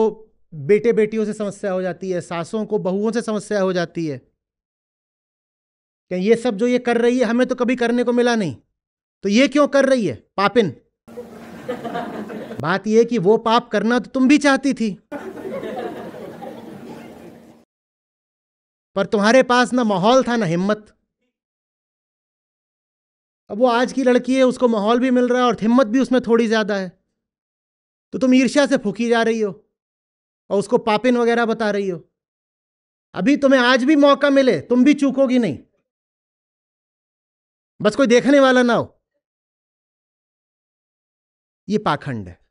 A: बेटे बेटियों से समस्या हो जाती है, सासों को बहुओं से समस्या हो जाती है कि ये सब जो ये कर रही है हमें तो कभी करने को मिला नहीं, तो ये क्यों कर रही है, पापिन। बात यह कि वो पाप करना तो तुम भी चाहती थी, पर तुम्हारे पास ना माहौल था ना हिम्मत। अब वो आज की लड़की है, उसको माहौल भी मिल रहा है और हिम्मत भी उसमें थोड़ी ज्यादा है, तो तुम ईर्ष्या से फूकी जा रही हो और उसको पापिन वगैरह बता रही हो। अभी तुम्हें आज भी मौका मिले, तुम भी चूकोगी नहीं, बस कोई देखने वाला ना हो। ये पाखंड है।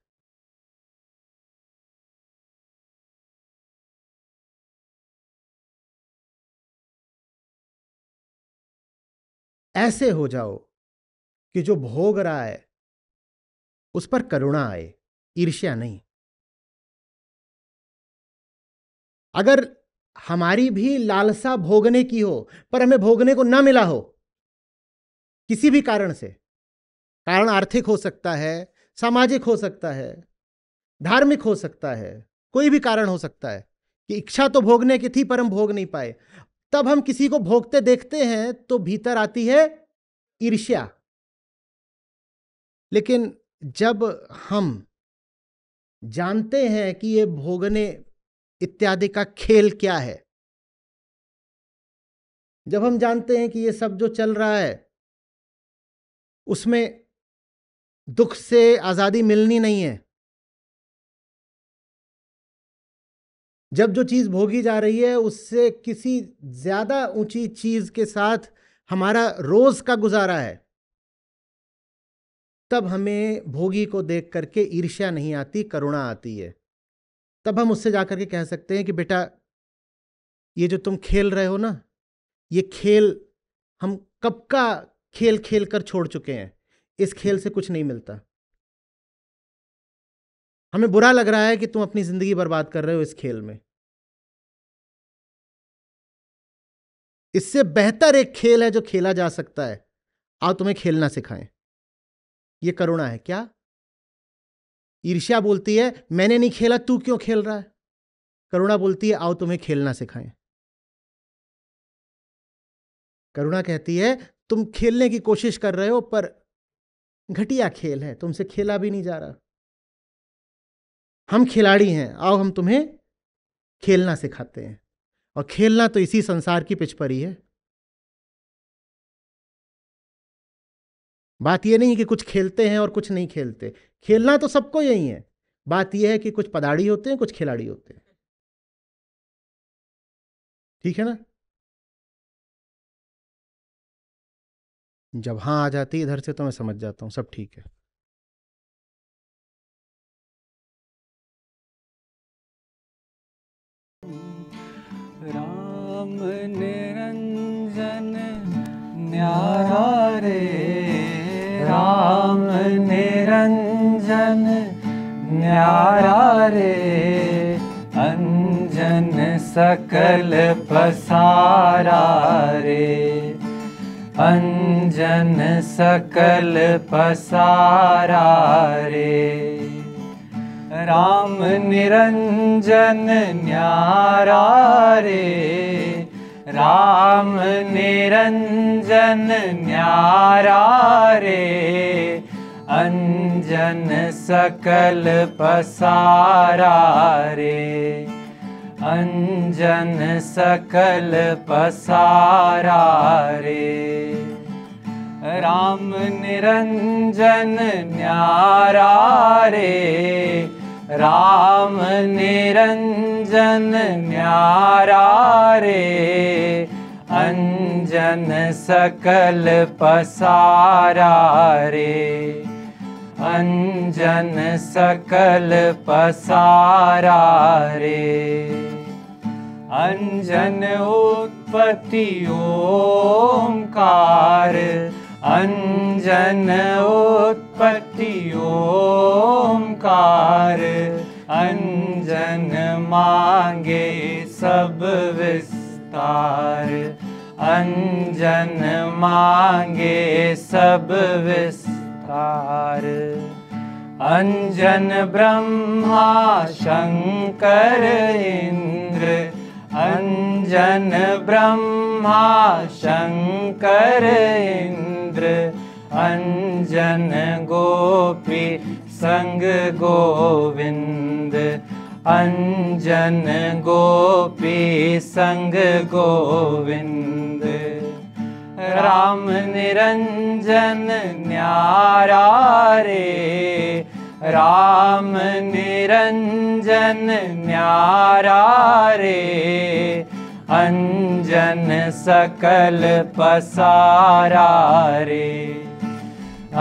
A: ऐसे हो जाओ कि जो भोग रहा है उस पर करुणा आए, ईर्ष्या नहीं। अगर हमारी भी लालसा भोगने की हो पर हमें भोगने को ना मिला हो किसी भी कारण से, कारण आर्थिक हो सकता है, सामाजिक हो सकता है, धार्मिक हो सकता है, कोई भी कारण हो सकता है कि इच्छा तो भोगने की थी पर हम भोग नहीं पाए, तब हम किसी को भोगते देखते हैं तो भीतर आती है ईर्ष्या। लेकिन जब हम जानते हैं कि ये भोगने इत्यादि का खेल क्या है, जब हम जानते हैं कि ये सब जो चल रहा है उसमें दुख से आजादी मिलनी नहीं है, जब जो चीज भोगी जा रही है उससे किसी ज्यादा ऊंची चीज के साथ हमारा रोज का गुजारा है, तब हमें भोगी को देख करके ईर्ष्या नहीं आती, करुणा आती है। तब हम उससे जाकर के कह सकते हैं कि बेटा ये जो तुम खेल रहे हो ना, ये खेल हम कब का खेल खेल कर छोड़ चुके हैं, इस खेल से कुछ नहीं मिलता। हमें बुरा लग रहा है कि तुम अपनी जिंदगी बर्बाद कर रहे हो इस खेल में। इससे बेहतर एक खेल है जो खेला जा सकता है, आओ तुम्हें खेलना सिखाएं। यह करुणा है क्या? ईर्ष्या बोलती है मैंने नहीं खेला, तू क्यों खेल रहा है। करुणा बोलती है आओ तुम्हें खेलना सिखाएं। करुणा कहती है तुम खेलने की कोशिश कर रहे हो पर घटिया खेल है, तुमसे खेला भी नहीं जा रहा। हम खिलाड़ी हैं, आओ हम तुम्हें खेलना सिखाते हैं। और खेलना तो इसी संसार की पिच पर ही है। बात यह नहीं कि कुछ खेलते हैं और कुछ नहीं खेलते, खेलना तो सबको यही है। बात यह है कि कुछ पदाड़ी होते हैं, कुछ खिलाड़ी होते हैं। ठीक है ना? जब हाँ आ जाती है इधर से तो मैं समझ जाता हूं सब ठीक है।
B: राम निरंजन न्यारा रे, राम निरंजन न्यारा रे, अंजन सकल पसारा रे, अंजन सकल पसारा रे। राम निरंजन न्यारा रे, राम निरंजन न्यारा रे, अंजन सकल पसारा रे, अंजन सकल पसारा रे। राम निरंजन न्यारा रे, राम निरंजन न्यारा रे, अंजन सकल पसारा रे, अंजन सकल पसारा रे। अंजन उत्पत्ति ओंकार, अंजन उत्पत्ति ओंकार, अंजन मांगे सब विस्तार, अंजन मांगे सब विस्तार। अंजन ब्रह्मा शंकर इंद्र, अंजन ब्रह्मा शंकर इंद्र, अंजन गोपी संग गोविंद, अंजन गोपी संग गोविंद। राम निरंजन न्यारा रे, राम निरंजन न्यारा रे, अंजन सकल पसारा रे,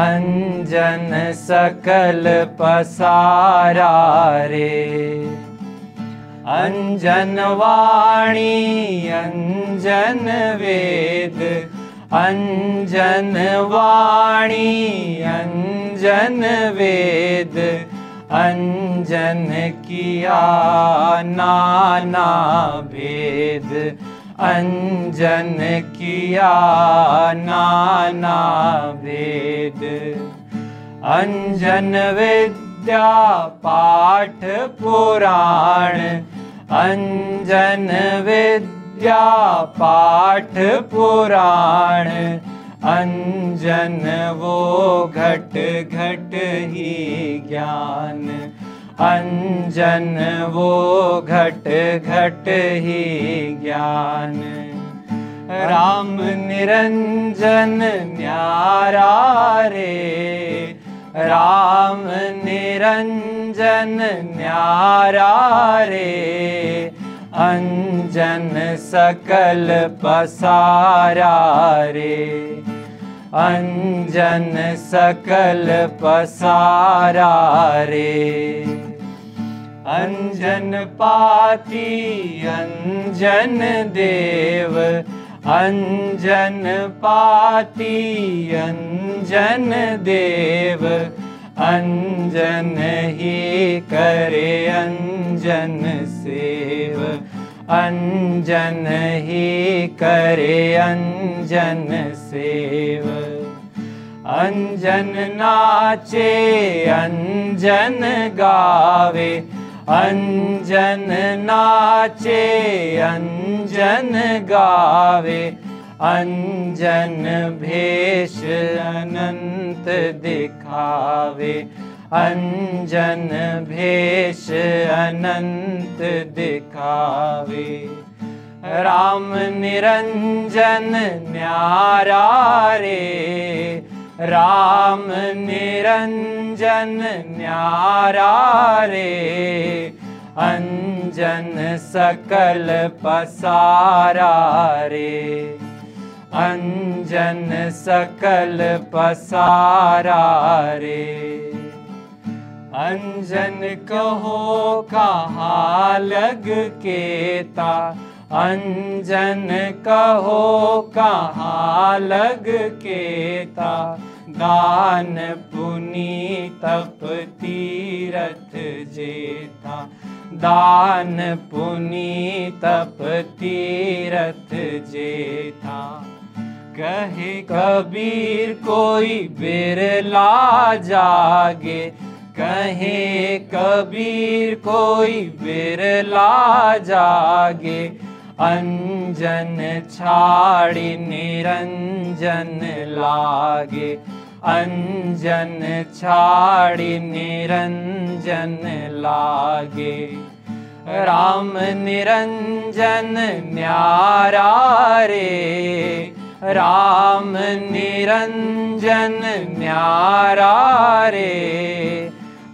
B: अंजन सकल पसारा रे। अंजन वाणी अंजन वेद, अंजन वाणी अंजन वेद, अंजन किया नाना भेद, अंजन किया नाना भेद। अंजन विद्या पाठ पुराण, अंजन विद्या पाठ पुराण, अंजन वो घट घट ही ज्ञान, अंजन वो घट घट ही ज्ञान। राम निरंजन न्यारा रे, राम निरंजन न्यारा रे, अंजन सकल पसारा रे, अंजन सकल पसारा रे। अंजन पाती अंजन देव, अंजन पाती अंजन देव, अंजन ही करे अंजन सेव, अंजन ही करे अंजन सेव। अंजन नाचे अंजन गावे, अंजन नाचे अंजन गावे, अंजन भेष अनंत दिखावे, अंजन भेष अनंत दिखावे। राम निरंजन न्यारा रे, राम निरंजन न्यारा रे, अंजन सकल पसारा रे, अंजन सकल पसारा रे। अंजन कहो कहाँ लग केता, अंजन कहो कहाँ लग केता, दान पुनि तप तीरथ जेता, दान पुनि तप तीरथ जेता। कहे कबीर कोई बिरला जागे, कहे कबीर कोई बिरला जागे, अंजन छाड़ी निरंजन लागे, अंजन छाड़ी निरंजन लागे। राम निरंजन न्यारा रे, राम निरंजन न्यारा रे,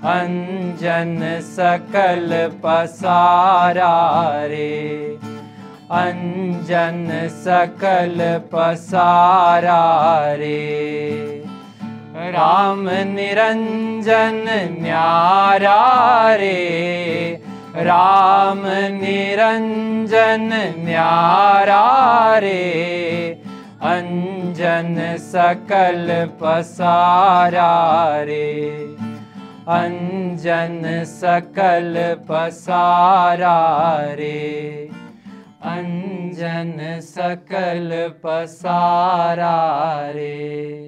B: अंजन सकल पसारा रे, अंजन सकल पसारा रे। राम निरंजन न्यारा रे, राम निरंजन न्यारा रे, अंजन सकल पसारा रे, अंजन सकल पसारा रे, अंजन सकल पसारा रे।